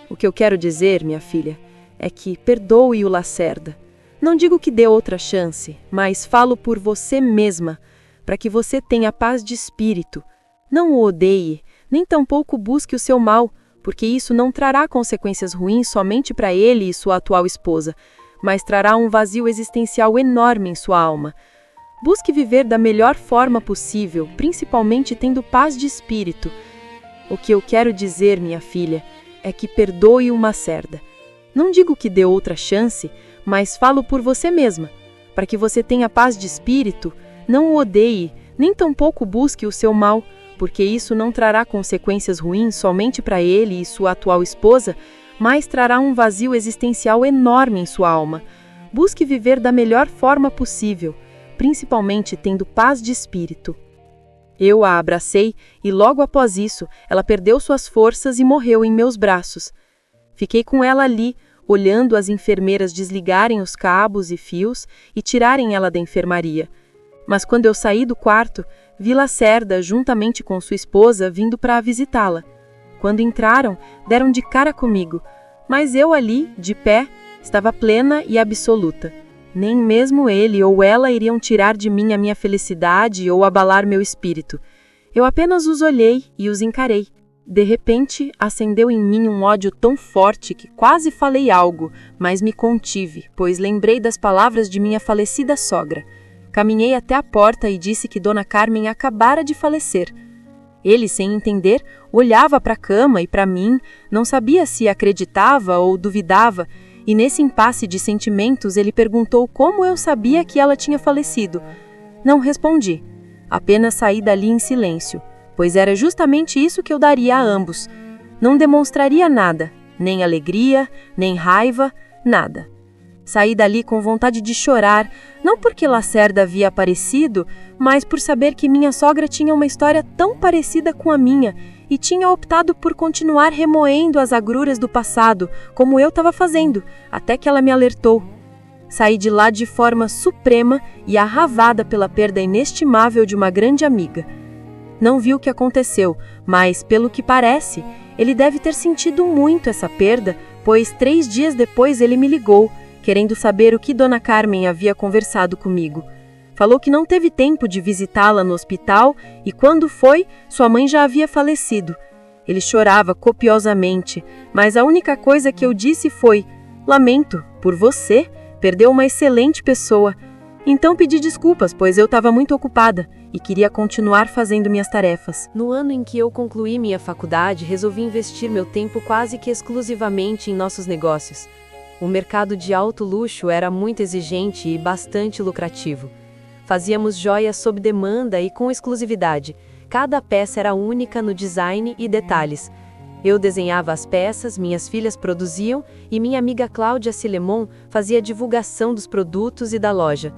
O que eu quero dizer, minha filha, é que perdoe o Lacerda. Não digo que dê outra chance, mas falo por você mesma, para que você tenha paz de espírito. Não o odeie, nem tampouco busque o seu mal, porque isso não trará consequências ruins somente para ele e sua atual esposa, mas trará um vazio existencial enorme em sua alma. Busque viver da melhor forma possível, principalmente tendo paz de espírito. O que eu quero dizer, minha filha, é que perdoe o Lacerda. Não digo que dê outra chance, mas falo por você mesma, para que você tenha paz de espírito, não o odeie, nem tampouco busque o seu mal, porque isso não trará consequências ruins somente para ele e sua atual esposa, mas trará um vazio existencial enorme em sua alma. Busque viver da melhor forma possível, principalmente tendo paz de espírito. Eu a abracei e logo após isso, ela perdeu suas forças e morreu em meus braços. Fiquei com ela ali, olhando as enfermeiras desligarem os cabos e fios e tirarem ela da enfermaria. Mas quando eu saí do quarto, vi Lacerda juntamente com sua esposa vindo para visitá-la. Quando entraram, deram de cara comigo, mas eu ali, de pé, estava plena e absoluta. Nem mesmo ele ou ela iriam tirar de mim a minha felicidade ou abalar meu espírito. Eu apenas os olhei e os encarei. De repente, acendeu em mim um ódio tão forte que quase falei algo, mas me contive, pois lembrei das palavras de minha falecida sogra. Caminhei até a porta e disse que Dona Carmen acabara de falecer. Ele, sem entender, olhava para a cama e para mim, não sabia se acreditava ou duvidava, e nesse impasse de sentimentos ele perguntou como eu sabia que ela tinha falecido. Não respondi, apenas saí dali em silêncio, pois era justamente isso que eu daria a ambos. Não demonstraria nada, nem alegria, nem raiva, nada. Saí dali com vontade de chorar, não porque Lacerda havia aparecido, mas por saber que minha sogra tinha uma história tão parecida com a minha e tinha optado por continuar remoendo as agruras do passado, como eu estava fazendo, até que ela me alertou. Saí de lá de forma suprema e arravada pela perda inestimável de uma grande amiga. Não vi o que aconteceu, mas, pelo que parece, ele deve ter sentido muito essa perda, pois 3 dias depois ele me ligou, querendo saber o que Dona Carmen havia conversado comigo. Falou que não teve tempo de visitá-la no hospital e, quando foi, sua mãe já havia falecido. Ele chorava copiosamente, mas a única coisa que eu disse foi: "Lamento, por você, perdeu uma excelente pessoa." Então pedi desculpas, pois eu estava muito ocupada e queria continuar fazendo minhas tarefas. No ano em que eu concluí minha faculdade, resolvi investir meu tempo quase que exclusivamente em nossos negócios. O mercado de alto luxo era muito exigente e bastante lucrativo. Fazíamos joias sob demanda e com exclusividade. Cada peça era única no design e detalhes. Eu desenhava as peças, minhas filhas produziam e minha amiga Cláudia Silemon fazia a divulgação dos produtos e da loja.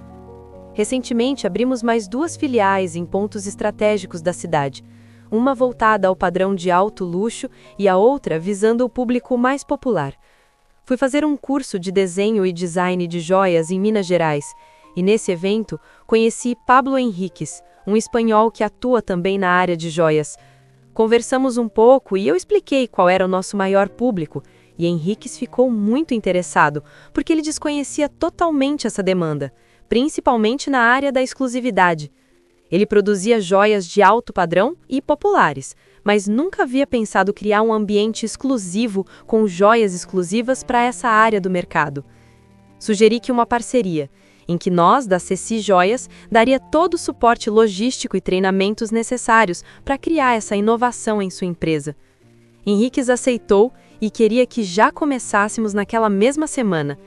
Recentemente abrimos mais 2 filiais em pontos estratégicos da cidade, uma voltada ao padrão de alto luxo e a outra visando o público mais popular. Fui fazer um curso de desenho e design de joias em Minas Gerais e nesse evento conheci Pablo Henriques, um espanhol que atua também na área de joias. Conversamos um pouco e eu expliquei qual era o nosso maior público, e Henriques ficou muito interessado, porque ele desconhecia totalmente essa demanda, principalmente na área da exclusividade. Ele produzia joias de alto padrão e populares, mas nunca havia pensado criar um ambiente exclusivo com joias exclusivas para essa área do mercado. Sugeri que uma parceria, em que nós, da Ceci Joias, daria todo o suporte logístico e treinamentos necessários para criar essa inovação em sua empresa. Henriques aceitou e queria que já começássemos naquela mesma semana.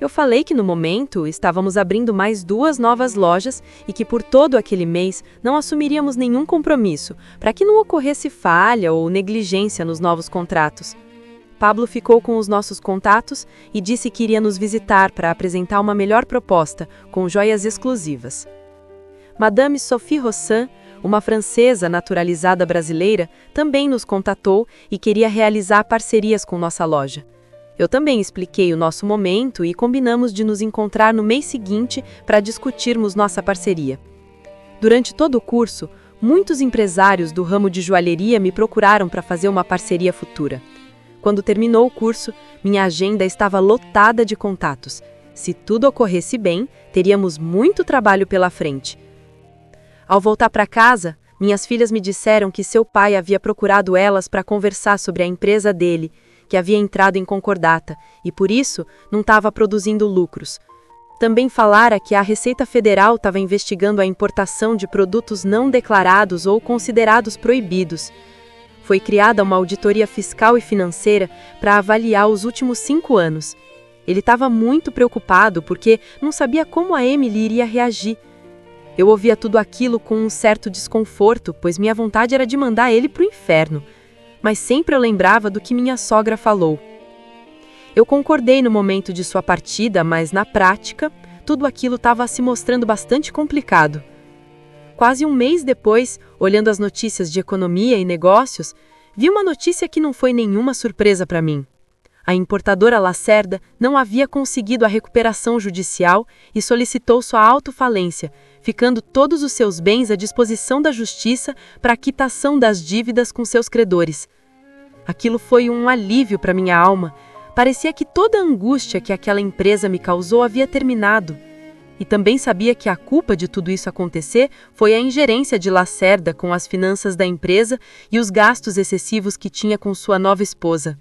Eu falei que no momento estávamos abrindo mais 2 novas lojas e que por todo aquele mês não assumiríamos nenhum compromisso, para que não ocorresse falha ou negligência nos novos contratos. Pablo ficou com os nossos contatos e disse que iria nos visitar para apresentar uma melhor proposta, com joias exclusivas. Madame Sophie Rossan, uma francesa naturalizada brasileira, também nos contatou e queria realizar parcerias com nossa loja. Eu também expliquei o nosso momento e combinamos de nos encontrar no mês seguinte para discutirmos nossa parceria. Durante todo o curso, muitos empresários do ramo de joalheria me procuraram para fazer uma parceria futura. Quando terminou o curso, minha agenda estava lotada de contatos. Se tudo ocorresse bem, teríamos muito trabalho pela frente. Ao voltar para casa, minhas filhas me disseram que seu pai havia procurado elas para conversar sobre a empresa dele, que havia entrado em concordata e, por isso, não estava produzindo lucros. Também falara que a Receita Federal estava investigando a importação de produtos não declarados ou considerados proibidos. Foi criada uma auditoria fiscal e financeira para avaliar os últimos 5 anos. Ele estava muito preocupado porque não sabia como a Emily iria reagir. Eu ouvia tudo aquilo com um certo desconforto, pois minha vontade era de mandar ele para o inferno. Mas sempre eu lembrava do que minha sogra falou. Eu concordei no momento de sua partida, mas na prática, tudo aquilo estava se mostrando bastante complicado. Quase um mês depois, olhando as notícias de economia e negócios, vi uma notícia que não foi nenhuma surpresa para mim. A importadora Lacerda não havia conseguido a recuperação judicial e solicitou sua autofalência, ficando todos os seus bens à disposição da justiça para a quitação das dívidas com seus credores. Aquilo foi um alívio para minha alma. Parecia que toda a angústia que aquela empresa me causou havia terminado. E também sabia que a culpa de tudo isso acontecer foi a ingerência de Lacerda com as finanças da empresa e os gastos excessivos que tinha com sua nova esposa.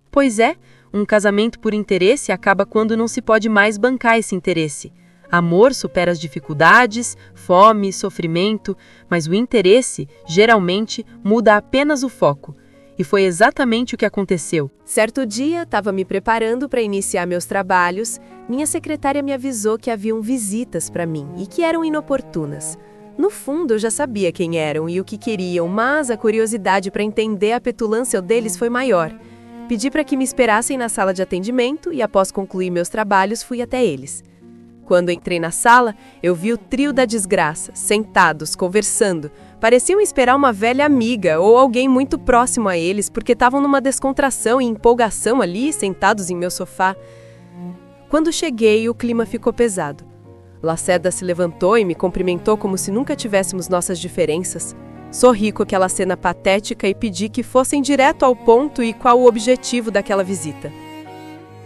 Pois é, um casamento por interesse acaba quando não se pode mais bancar esse interesse. Amor supera as dificuldades, fome, sofrimento, mas o interesse, geralmente, muda apenas o foco. E foi exatamente o que aconteceu. Certo dia, estava me preparando para iniciar meus trabalhos. Minha secretária me avisou que haviam visitas para mim e que eram inoportunas. No fundo, eu já sabia quem eram e o que queriam, mas a curiosidade para entender a petulância deles foi maior. Pedi para que me esperassem na sala de atendimento e, após concluir meus trabalhos, fui até eles. Quando entrei na sala, eu vi o trio da desgraça, sentados, conversando. Pareciam esperar uma velha amiga ou alguém muito próximo a eles, porque estavam numa descontração e empolgação ali, sentados em meu sofá. Quando cheguei, o clima ficou pesado. Lacerda se levantou e me cumprimentou como se nunca tivéssemos nossas diferenças. Sorri com aquela cena patética e pedi que fossem direto ao ponto e qual o objetivo daquela visita.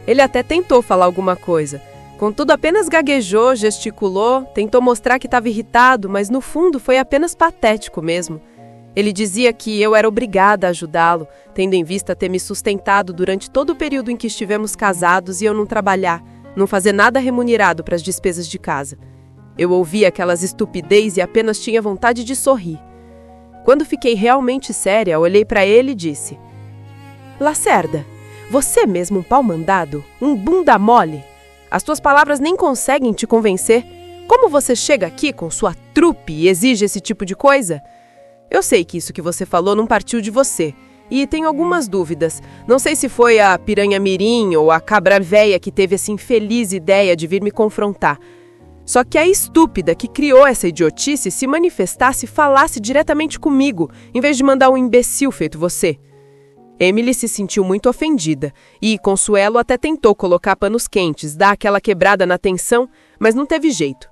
Ele até tentou falar alguma coisa. Contudo, apenas gaguejou, gesticulou, tentou mostrar que estava irritado, mas no fundo foi apenas patético mesmo. Ele dizia que eu era obrigada a ajudá-lo, tendo em vista ter me sustentado durante todo o período em que estivemos casados e eu não trabalhar, não fazer nada remunerado para as despesas de casa. Eu ouvia aquelas estupidez e apenas tinha vontade de sorrir. Quando fiquei realmente séria, olhei para ele e disse: Lacerda, você é mesmo um pau mandado? Um bunda mole? As tuas palavras nem conseguem te convencer. Como você chega aqui com sua trupe e exige esse tipo de coisa? Eu sei que isso que você falou não partiu de você. E tenho algumas dúvidas. Não sei se foi a piranha mirim ou a cabra véia que teve essa infeliz ideia de vir me confrontar. Só que a estúpida que criou essa idiotice se manifestasse e falasse diretamente comigo, em vez de mandar um imbecil feito você. Emily se sentiu muito ofendida e Consuelo até tentou colocar panos quentes, dar aquela quebrada na tensão, mas não teve jeito.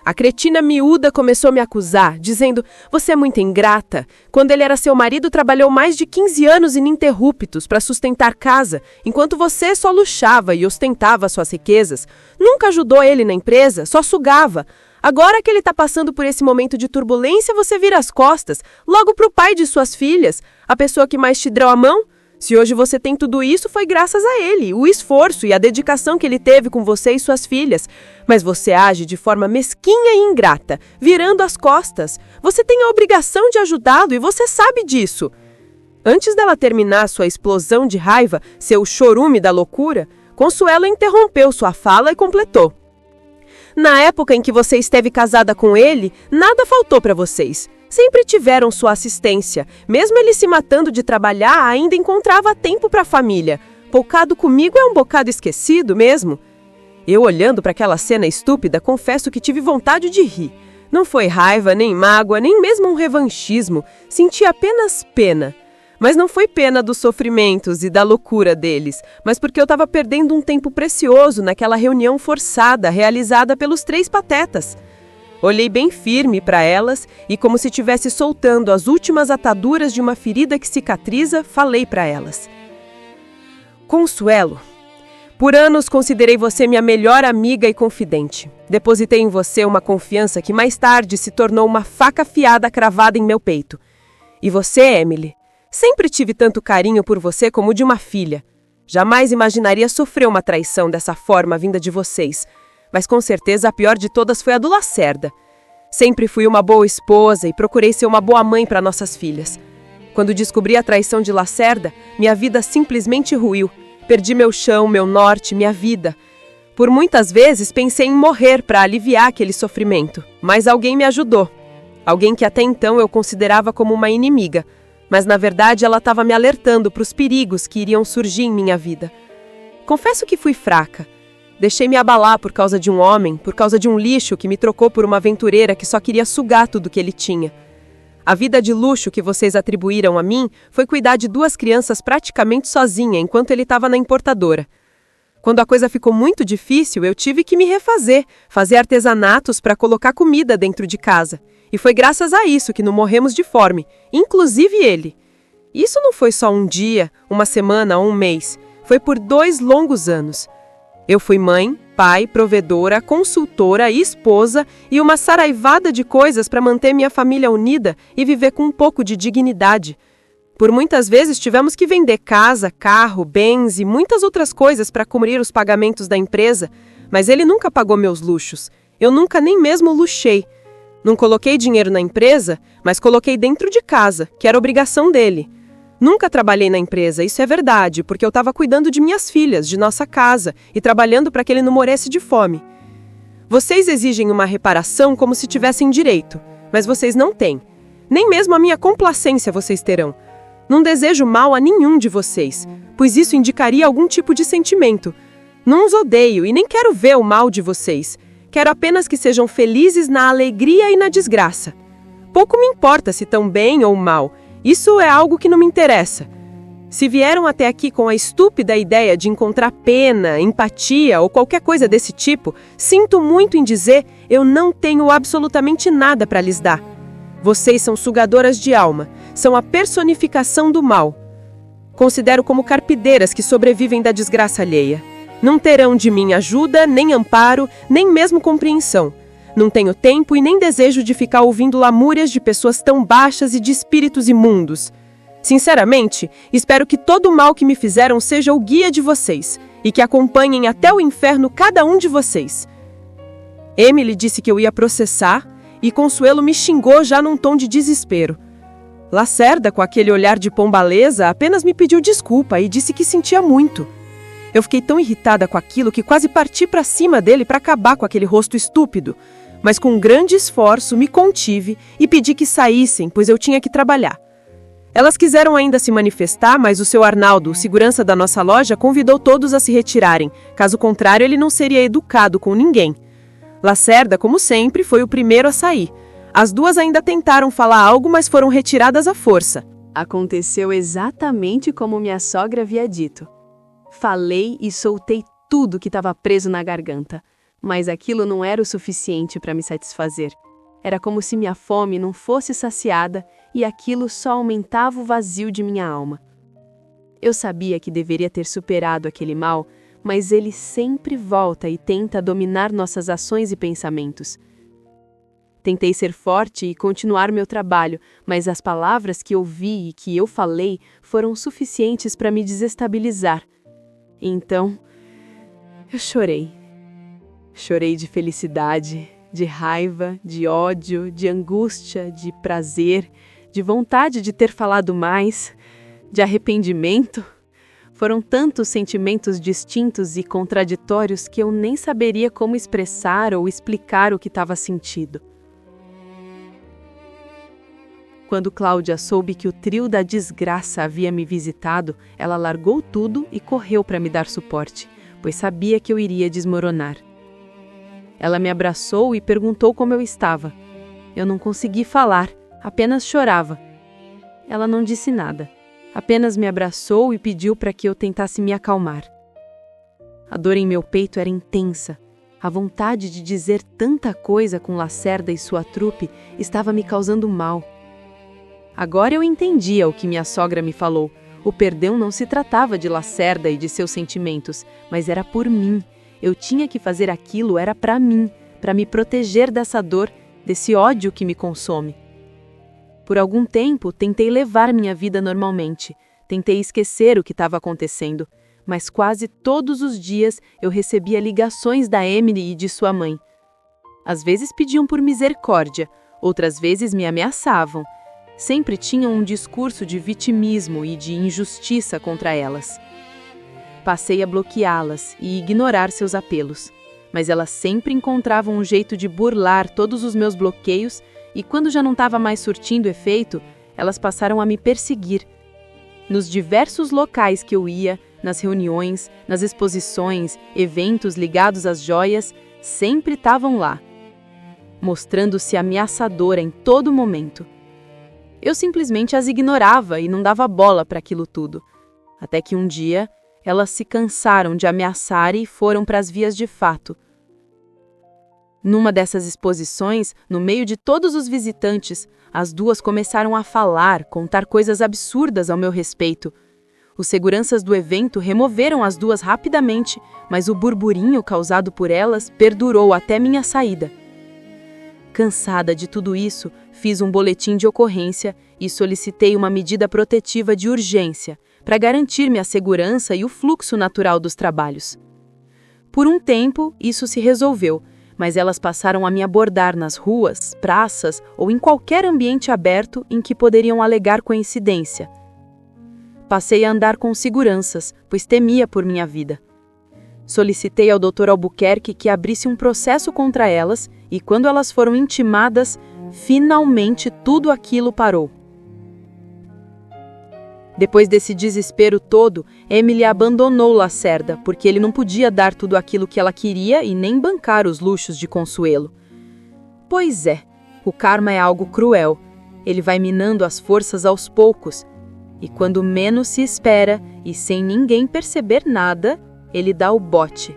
A cretina miúda começou a me acusar, dizendo: "Você é muito ingrata. Quando ele era seu marido, trabalhou mais de 15 anos ininterruptos para sustentar casa, enquanto você só luxava e ostentava suas riquezas. Nunca ajudou ele na empresa, só sugava. Agora que ele está passando por esse momento de turbulência, você vira as costas, logo para o pai de suas filhas, a pessoa que mais te deu a mão. Se hoje você tem tudo isso, foi graças a ele, o esforço e a dedicação que ele teve com você e suas filhas. Mas você age de forma mesquinha e ingrata, virando as costas. Você tem a obrigação de ajudá-lo e você sabe disso." Antes dela terminar sua explosão de raiva, seu chorume da loucura, Consuelo interrompeu sua fala e completou: "Na época em que você esteve casada com ele, nada faltou para vocês. Sempre tiveram sua assistência. Mesmo ele se matando de trabalhar, ainda encontrava tempo para a família. Bocado comigo é um bocado esquecido mesmo." Eu, olhando para aquela cena estúpida, confesso que tive vontade de rir. Não foi raiva, nem mágoa, nem mesmo um revanchismo. Senti apenas pena. Mas não foi pena dos sofrimentos e da loucura deles, mas porque eu estava perdendo um tempo precioso naquela reunião forçada realizada pelos 3 patetas. Olhei bem firme para elas e, como se estivesse soltando as últimas ataduras de uma ferida que cicatriza, falei para elas: "Consuelo, por anos considerei você minha melhor amiga e confidente. Depositei em você uma confiança que mais tarde se tornou uma faca afiada cravada em meu peito. E você, Emily, sempre tive tanto carinho por você como de uma filha. Jamais imaginaria sofrer uma traição dessa forma vinda de vocês. Mas com certeza a pior de todas foi a do Lacerda. Sempre fui uma boa esposa e procurei ser uma boa mãe para nossas filhas. Quando descobri a traição de Lacerda, minha vida simplesmente ruiu. Perdi meu chão, meu norte, minha vida. Por muitas vezes pensei em morrer para aliviar aquele sofrimento, mas alguém me ajudou. Alguém que até então eu considerava como uma inimiga, mas na verdade ela estava me alertando para os perigos que iriam surgir em minha vida. Confesso que fui fraca. Deixei-me abalar por causa de um homem, por causa de um lixo que me trocou por uma aventureira que só queria sugar tudo que ele tinha. A vida de luxo que vocês atribuíram a mim foi cuidar de 2 crianças praticamente sozinha enquanto ele estava na importadora. Quando a coisa ficou muito difícil, eu tive que me refazer, fazer artesanatos para colocar comida dentro de casa. E foi graças a isso que não morremos de fome, inclusive ele. Isso não foi só um dia, uma semana ou um mês. Foi por 2 longos anos. Eu fui mãe, pai, provedora, consultora, esposa e uma saraivada de coisas para manter minha família unida e viver com um pouco de dignidade. Por muitas vezes tivemos que vender casa, carro, bens e muitas outras coisas para cobrir os pagamentos da empresa, mas ele nunca pagou meus luxos. Eu nunca nem mesmo luxei. Não coloquei dinheiro na empresa, mas coloquei dentro de casa, que era obrigação dele. Nunca trabalhei na empresa, isso é verdade, porque eu estava cuidando de minhas filhas, de nossa casa, e trabalhando para que ele não morresse de fome. Vocês exigem uma reparação como se tivessem direito, mas vocês não têm. Nem mesmo a minha complacência vocês terão. Não desejo mal a nenhum de vocês, pois isso indicaria algum tipo de sentimento. Não os odeio e nem quero ver o mal de vocês. Quero apenas que sejam felizes na alegria e na desgraça. Pouco me importa se estão bem ou mal. Isso é algo que não me interessa. Se vieram até aqui com a estúpida ideia de encontrar pena, empatia ou qualquer coisa desse tipo, sinto muito em dizer, eu não tenho absolutamente nada para lhes dar. Vocês são sugadoras de alma, são a personificação do mal. Considero como carpideiras que sobrevivem da desgraça alheia. Não terão de mim ajuda, nem amparo, nem mesmo compreensão. Não tenho tempo e nem desejo de ficar ouvindo lamúrias de pessoas tão baixas e de espíritos imundos. Sinceramente, espero que todo o mal que me fizeram seja o guia de vocês e que acompanhem até o inferno cada um de vocês. Emily disse que eu ia processar e Consuelo me xingou já num tom de desespero. Lacerda, com aquele olhar de pombaleza, apenas me pediu desculpa e disse que sentia muito. Eu fiquei tão irritada com aquilo que quase parti para cima dele para acabar com aquele rosto estúpido. mas com grande esforço me contive e pedi que saíssem, pois eu tinha que trabalhar. Elas quiseram ainda se manifestar, mas o seu Arnaldo, o segurança da nossa loja, convidou todos a se retirarem. Caso contrário, ele não seria educado com ninguém. Lacerda, como sempre, foi o primeiro a sair. As duas ainda tentaram falar algo, mas foram retiradas à força. Aconteceu exatamente como minha sogra havia dito. Falei e soltei tudo que estava preso na garganta, mas aquilo não era o suficiente para me satisfazer. Era como se minha fome não fosse saciada e aquilo só aumentava o vazio de minha alma. Eu sabia que deveria ter superado aquele mal, mas ele sempre volta e tenta dominar nossas ações e pensamentos. Tentei ser forte e continuar meu trabalho, mas as palavras que ouvi e que eu falei foram suficientes para me desestabilizar. Então, eu chorei. Chorei de felicidade, de raiva, de ódio, de angústia, de prazer, de vontade de ter falado mais, de arrependimento. Foram tantos sentimentos distintos e contraditórios que eu nem saberia como expressar ou explicar o que estava sentindo. Quando Cláudia soube que o trio da desgraça havia me visitado, ela largou tudo e correu para me dar suporte, pois sabia que eu iria desmoronar. Ela me abraçou e perguntou como eu estava. Eu não consegui falar, apenas chorava. Ela não disse nada, apenas me abraçou e pediu para que eu tentasse me acalmar. A dor em meu peito era intensa. A vontade de dizer tanta coisa com Lacerda e sua trupe estava me causando mal. Agora eu entendia o que minha sogra me falou. O perdão não se tratava de Lacerda e de seus sentimentos, mas era por mim. Eu tinha que fazer aquilo, era para mim, para me proteger dessa dor, desse ódio que me consome. Por algum tempo, tentei levar minha vida normalmente. Tentei esquecer o que estava acontecendo, mas quase todos os dias eu recebia ligações da Emily e de sua mãe. Às vezes pediam por misericórdia, outras vezes me ameaçavam. Sempre tinham um discurso de vitimismo e de injustiça contra elas. Passei a bloqueá-las e ignorar seus apelos, mas elas sempre encontravam um jeito de burlar todos os meus bloqueios e quando já não estava mais surtindo efeito, elas passaram a me perseguir. Nos diversos locais que eu ia, nas reuniões, nas exposições, eventos ligados às joias, sempre estavam lá, mostrando-se ameaçadora em todo momento. Eu simplesmente as ignorava e não dava bola para aquilo tudo. Até que um dia, elas se cansaram de ameaçar e foram para as vias de fato. Numa dessas exposições, no meio de todos os visitantes, as duas começaram a falar, contar coisas absurdas ao meu respeito. Os seguranças do evento removeram as duas rapidamente, mas o burburinho causado por elas perdurou até minha saída. Cansada de tudo isso, fiz um boletim de ocorrência e solicitei uma medida protetiva de urgência para garantir-me a segurança e o fluxo natural dos trabalhos. Por um tempo, isso se resolveu, mas elas passaram a me abordar nas ruas, praças ou em qualquer ambiente aberto em que poderiam alegar coincidência. Passei a andar com seguranças, pois temia por minha vida. Solicitei ao Dr. Albuquerque que abrisse um processo contra elas e, quando elas foram intimadas, finalmente tudo aquilo parou. Depois desse desespero todo, Emily abandonou Lacerda, porque ele não podia dar tudo aquilo que ela queria e nem bancar os luxos de Consuelo. Pois é, o karma é algo cruel. Ele vai minando as forças aos poucos, e quando menos se espera, e sem ninguém perceber nada, ele dá o bote.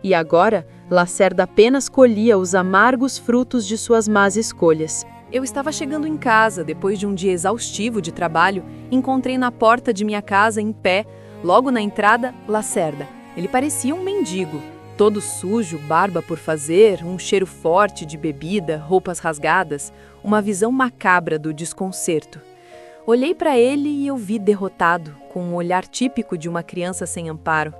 E agora, Lacerda apenas colhia os amargos frutos de suas más escolhas. Eu estava chegando em casa, depois de um dia exaustivo de trabalho, encontrei na porta de minha casa, em pé, logo na entrada, Lacerda. Ele parecia um mendigo, todo sujo, barba por fazer, um cheiro forte de bebida, roupas rasgadas, uma visão macabra do desconcerto. Olhei para ele e o vi derrotado, com um olhar típico de uma criança sem amparo.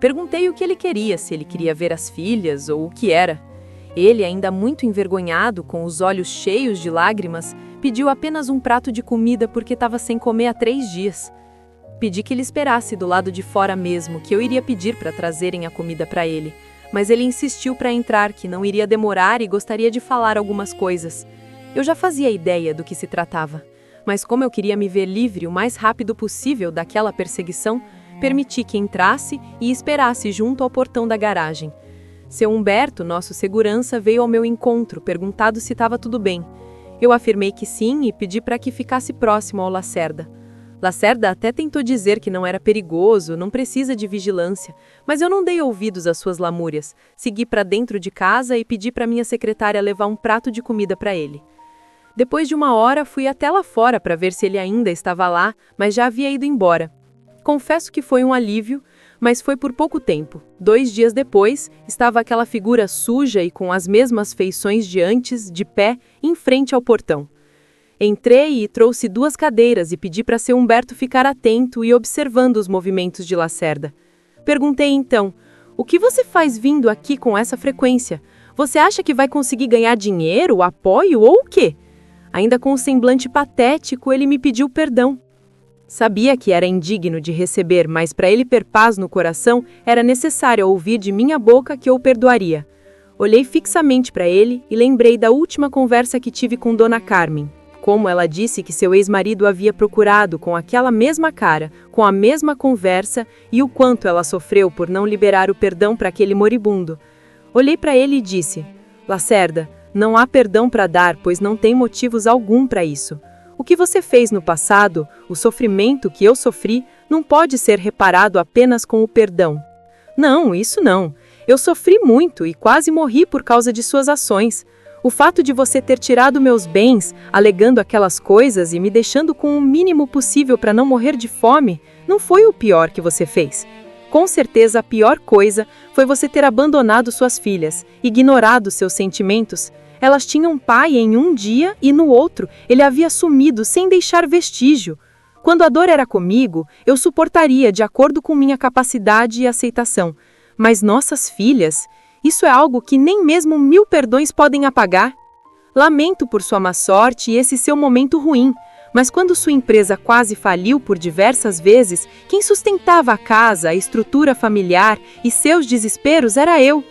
Perguntei o que ele queria, se ele queria ver as filhas ou o que era. Ele, ainda muito envergonhado, com os olhos cheios de lágrimas, pediu apenas um prato de comida porque estava sem comer há 3 dias. Pedi que ele esperasse do lado de fora mesmo, que eu iria pedir para trazerem a comida para ele. mas ele insistiu para entrar, que não iria demorar e gostaria de falar algumas coisas. Eu já fazia ideia do que se tratava, mas como eu queria me ver livre o mais rápido possível daquela perseguição, permiti que entrasse e esperasse junto ao portão da garagem. Seu Humberto, nosso segurança, veio ao meu encontro, perguntado se estava tudo bem. Eu afirmei que sim e pedi para que ficasse próximo ao Lacerda. Lacerda até tentou dizer que não era perigoso, não precisa de vigilância, mas eu não dei ouvidos às suas lamúrias. Segui para dentro de casa e pedi para minha secretária levar um prato de comida para ele. Depois de 1 hora, fui até lá fora para ver se ele ainda estava lá, mas já havia ido embora. Confesso que foi um alívio, mas foi por pouco tempo. 2 dias depois, estava aquela figura suja e com as mesmas feições de antes, de pé, em frente ao portão. Entrei e trouxe 2 cadeiras e pedi para seu Humberto ficar atento e observando os movimentos de Lacerda. Perguntei então, o que você faz vindo aqui com essa frequência? Você acha que vai conseguir ganhar dinheiro, apoio ou o quê? Ainda com um semblante patético, ele me pediu perdão. Sabia que era indigno de receber, mas para ele ter paz no coração, era necessário ouvir de minha boca que eu o perdoaria. Olhei fixamente para ele e lembrei da última conversa que tive com Dona Carmen. Como ela disse que seu ex-marido havia procurado com aquela mesma cara, com a mesma conversa, e o quanto ela sofreu por não liberar o perdão para aquele moribundo. Olhei para ele e disse, Lacerda, não há perdão para dar, pois não tem motivos algum para isso. O que você fez no passado, o sofrimento que eu sofri, não pode ser reparado apenas com o perdão. Não, isso não. Eu sofri muito e quase morri por causa de suas ações. O fato de você ter tirado meus bens, alegando aquelas coisas e me deixando com o mínimo possível para não morrer de fome, não foi o pior que você fez. Com certeza a pior coisa foi você ter abandonado suas filhas, ignorado seus sentimentos. Elas tinham pai em um dia e no outro ele havia sumido sem deixar vestígio. Quando a dor era comigo, eu suportaria de acordo com minha capacidade e aceitação. Mas nossas filhas... Isso é algo que nem mesmo 1000 perdões podem apagar. Lamento por sua má sorte e esse seu momento ruim, mas quando sua empresa quase faliu por diversas vezes, quem sustentava a casa, a estrutura familiar e seus desesperos era eu.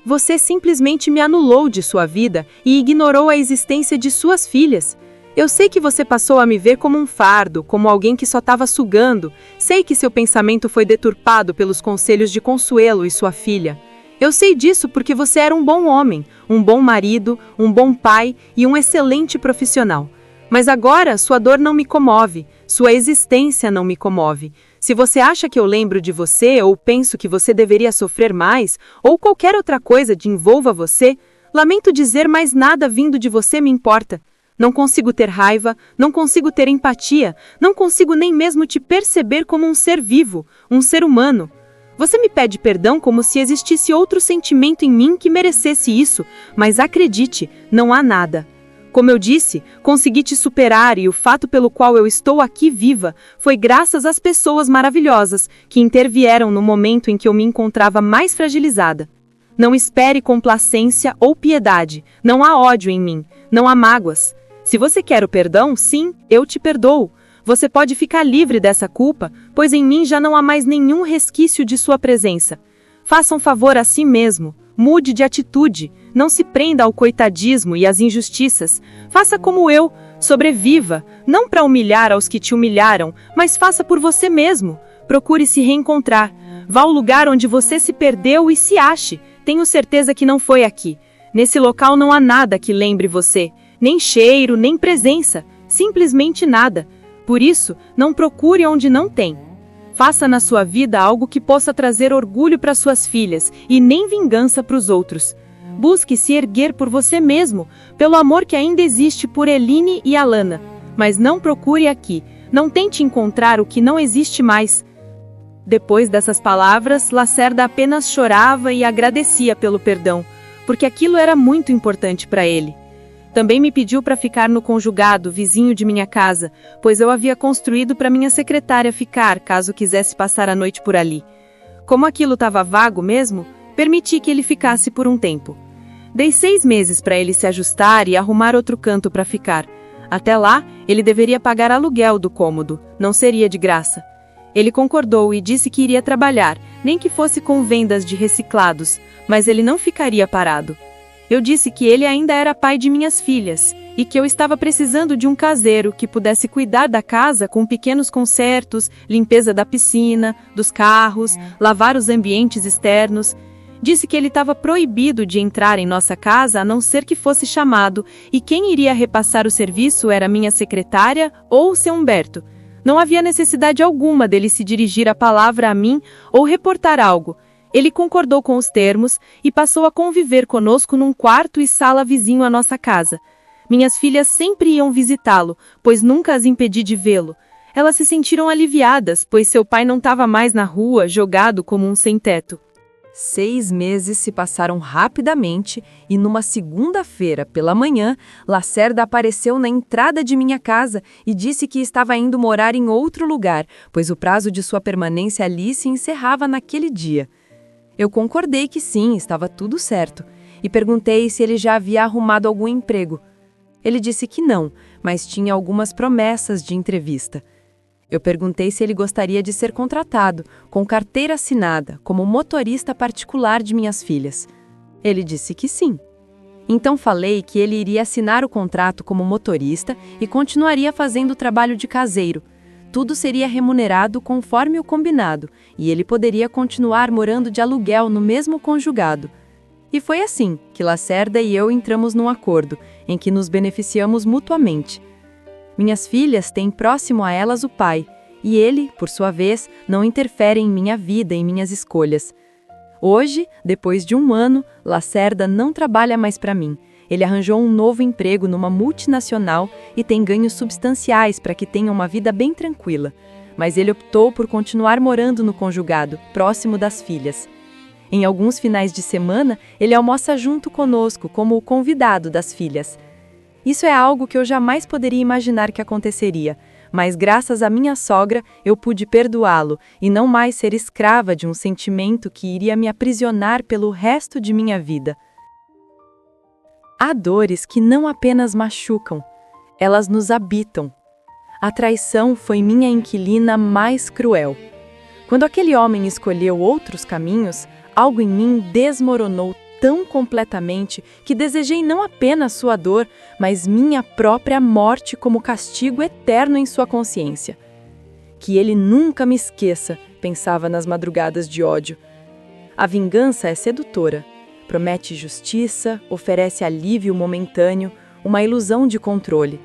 Você simplesmente me anulou de sua vida e ignorou a existência de suas filhas. Eu sei que você passou a me ver como um fardo, como alguém que só estava sugando. Sei que seu pensamento foi deturpado pelos conselhos de Consuelo e sua filha. Eu sei disso porque você era um bom homem, um bom marido, um bom pai e um excelente profissional. Mas agora sua dor não me comove, sua existência não me comove. Se você acha que eu lembro de você ou penso que você deveria sofrer mais, ou qualquer outra coisa que envolva você, lamento dizer, mas nada vindo de você me importa. Não consigo ter raiva, não consigo ter empatia, não consigo nem mesmo te perceber como um ser vivo, um ser humano. Você me pede perdão como se existisse outro sentimento em mim que merecesse isso, mas acredite, não há nada. Como eu disse, consegui te superar e o fato pelo qual eu estou aqui viva foi graças às pessoas maravilhosas que intervieram no momento em que eu me encontrava mais fragilizada. Não espere complacência ou piedade, não há ódio em mim, não há mágoas. Se você quer o perdão, sim, eu te perdoo. Você pode ficar livre dessa culpa, pois em mim já não há mais nenhum resquício de sua presença. Faça um favor a si mesmo, mude de atitude, não se prenda ao coitadismo e às injustiças. Faça como eu, sobreviva, não para humilhar aos que te humilharam, mas faça por você mesmo. Procure se reencontrar. Vá ao lugar onde você se perdeu e se ache. Tenho certeza que não foi aqui. Nesse local não há nada que lembre você, nem cheiro, nem presença, simplesmente nada. Por isso, não procure onde não tem. Faça na sua vida algo que possa trazer orgulho para suas filhas e nem vingança para os outros. Busque se erguer por você mesmo, pelo amor que ainda existe por Eline e Alana. Mas não procure aqui, não tente encontrar o que não existe mais. Depois dessas palavras, Lacerda apenas chorava e agradecia pelo perdão, porque aquilo era muito importante para ele. Também me pediu para ficar no conjugado, vizinho de minha casa, pois eu havia construído para minha secretária ficar, caso quisesse passar a noite por ali. Como aquilo estava vago mesmo, permiti que ele ficasse por um tempo. Dei 6 meses para ele se ajustar e arrumar outro canto para ficar. Até lá, ele deveria pagar aluguel do cômodo, não seria de graça. Ele concordou e disse que iria trabalhar, nem que fosse com vendas de reciclados, mas ele não ficaria parado. Eu disse que ele ainda era pai de minhas filhas e que eu estava precisando de um caseiro que pudesse cuidar da casa com pequenos consertos, limpeza da piscina, dos carros, lavar os ambientes externos. Disse que ele estava proibido de entrar em nossa casa a não ser que fosse chamado, e quem iria repassar o serviço era minha secretária ou o seu Humberto. Não havia necessidade alguma dele se dirigir a palavra a mim ou reportar algo. Ele concordou com os termos e passou a conviver conosco num quarto e sala vizinho à nossa casa. Minhas filhas sempre iam visitá-lo, pois nunca as impedi de vê-lo. Elas se sentiram aliviadas, pois seu pai não estava mais na rua, jogado como um sem-teto. 6 meses se passaram rapidamente e numa segunda-feira pela manhã, Lacerda apareceu na entrada de minha casa e disse que estava indo morar em outro lugar, pois o prazo de sua permanência ali se encerrava naquele dia. Eu concordei que sim, estava tudo certo, e perguntei se ele já havia arrumado algum emprego. Ele disse que não, mas tinha algumas promessas de entrevista. Eu perguntei se ele gostaria de ser contratado, com carteira assinada, como motorista particular de minhas filhas. Ele disse que sim. Então falei que ele iria assinar o contrato como motorista e continuaria fazendo o trabalho de caseiro. Tudo seria remunerado conforme o combinado, e ele poderia continuar morando de aluguel no mesmo conjugado. E foi assim que Lacerda e eu entramos num acordo, em que nos beneficiamos mutuamente. Minhas filhas têm próximo a elas o pai, e ele, por sua vez, não interfere em minha vida e em minhas escolhas. Hoje, depois de 1 ano, Lacerda não trabalha mais para mim. Ele arranjou um novo emprego numa multinacional e tem ganhos substanciais para que tenha uma vida bem tranquila. Mas ele optou por continuar morando no conjugado, próximo das filhas. Em alguns finais de semana, ele almoça junto conosco como o convidado das filhas. Isso é algo que eu jamais poderia imaginar que aconteceria, mas graças à minha sogra eu pude perdoá-lo e não mais ser escrava de um sentimento que iria me aprisionar pelo resto de minha vida. Há dores que não apenas machucam, elas nos habitam. A traição foi minha inquilina mais cruel. Quando aquele homem escolheu outros caminhos, algo em mim desmoronou tão completamente que desejei não apenas sua dor, mas minha própria morte como castigo eterno em sua consciência. Que ele nunca me esqueça, pensava nas madrugadas de ódio. A vingança é sedutora. Promete justiça, oferece alívio momentâneo, uma ilusão de controle.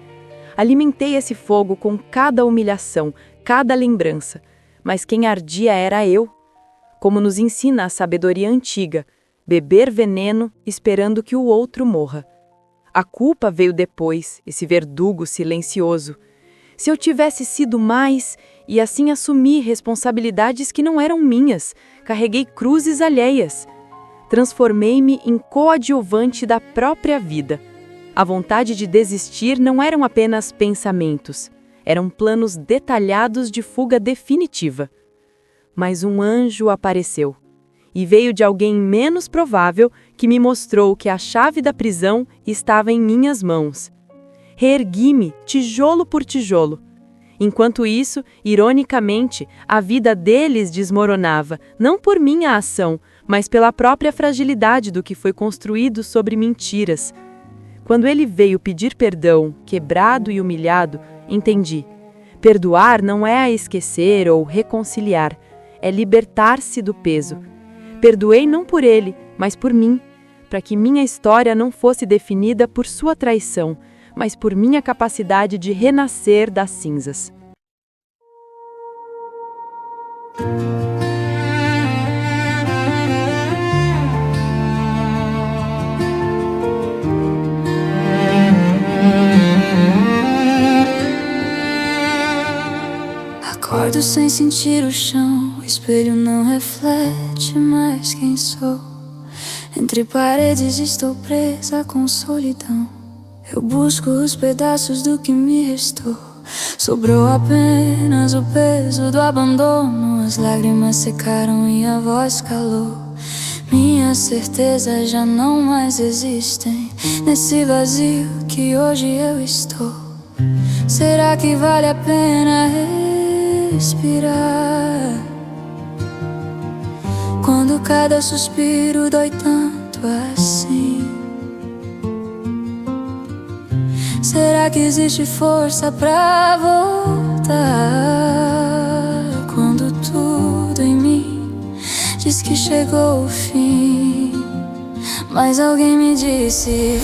Alimentei esse fogo com cada humilhação, cada lembrança, mas quem ardia era eu. Como nos ensina a sabedoria antiga, beber veneno esperando que o outro morra. A culpa veio depois, esse verdugo silencioso. Se eu tivesse sido mais, e assim assumi responsabilidades que não eram minhas, carreguei cruzes alheias. Transformei-me em coadjuvante da própria vida. A vontade de desistir não eram apenas pensamentos, eram planos detalhados de fuga definitiva. Mas um anjo apareceu. E veio de alguém menos provável que me mostrou que a chave da prisão estava em minhas mãos. Reergui-me, tijolo por tijolo. Enquanto isso, ironicamente, a vida deles desmoronava, não por minha ação, mas pela própria fragilidade do que foi construído sobre mentiras. Quando ele veio pedir perdão, quebrado e humilhado, entendi. Perdoar não é a esquecer ou reconciliar, é libertar-se do peso. Perdoei não por ele, mas por mim, para que minha história não fosse definida por sua traição, mas por minha capacidade de renascer das cinzas. Acordo sem sentir o chão, o espelho não reflete mais quem sou. Entre paredes estou presa com solidão. Eu busco os pedaços do que me restou. Sobrou apenas o peso do abandono. As lágrimas secaram e a voz calou. Minhas certezas já não mais existem nesse vazio que hoje eu estou. Será que vale a pena respirar. Quando cada suspiro dói tanto assim, será que existe força pra voltar? Quando tudo em mim diz que chegou o fim, mas alguém me disse: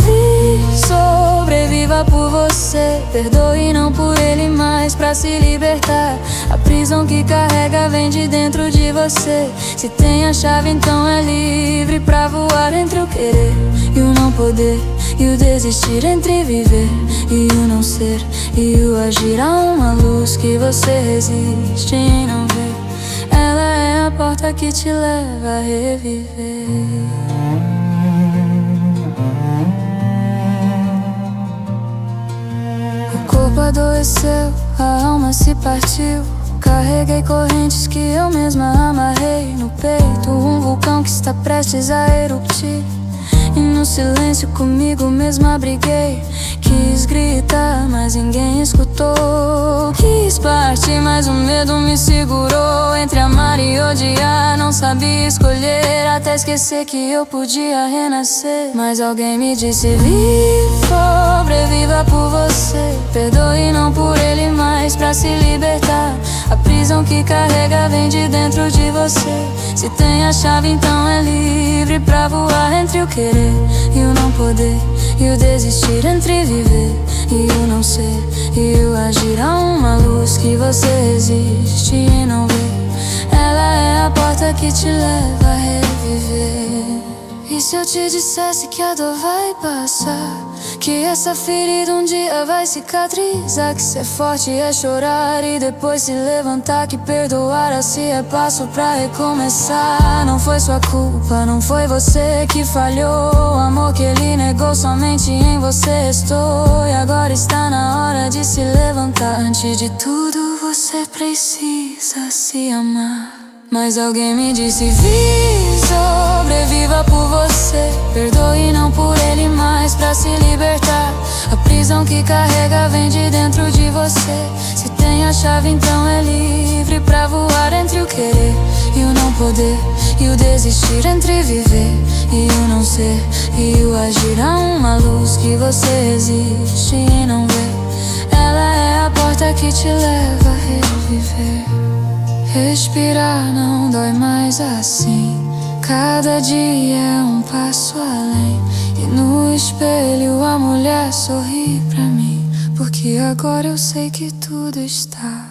sobreviva por você, perdoe não por ele, mas pra se libertar. A prisão que carrega vem de dentro de você. Se tem a chave, então é livre pra voar entre o querer e o não poder, e o desistir entre viver e o não ser, e o agir. Há uma luz que você resiste em não ver. Ela é a porta que te leva a reviver. O corpo adoeceu, a alma se partiu. Carreguei correntes que eu mesma amarrei no peito. Um vulcão que está prestes a eruptir, e no silêncio comigo mesma briguei. Quis gritar, mas ninguém escutou. Quis partir, mas o medo me segurou. Entre amar e odiar, não sabia escolher, até esquecer que eu podia renascer. Mas alguém me disse: sobreviva por você, perdoe não por ele, mas pra se libertar. A prisão que carrega vem de dentro de você. Se tem a chave, então é livre pra voar entre o querer e o não poder, e o desistir entre viver e o não ser, e o agir. Há uma luz que você resiste e não vê. Ela é a porta que te leva a reviver. E se eu te dissesse que a dor vai passar, que essa ferida um dia vai cicatrizar, que ser forte é chorar e depois se levantar, que perdoar assim é passo pra recomeçar. Não foi sua culpa, não foi você que falhou. O amor que ele negou somente em você restou. E agora está na hora de se levantar. Antes de tudo você precisa se amar. Mas alguém me disse: sobreviva por você, perdoe não por ele, mas pra se libertar. A prisão que carrega vem de dentro de você. Se tem a chave, então é livre pra voar entre o querer e o não poder, e o desistir entre viver e o não ser, e o agir. Há uma luz que você resiste e não vê. Ela é a porta que te leva a reviver. Respirar não dói mais assim. Cada dia é um passo além. E no espelho a mulher sorri pra mim, porque agora eu sei que tudo está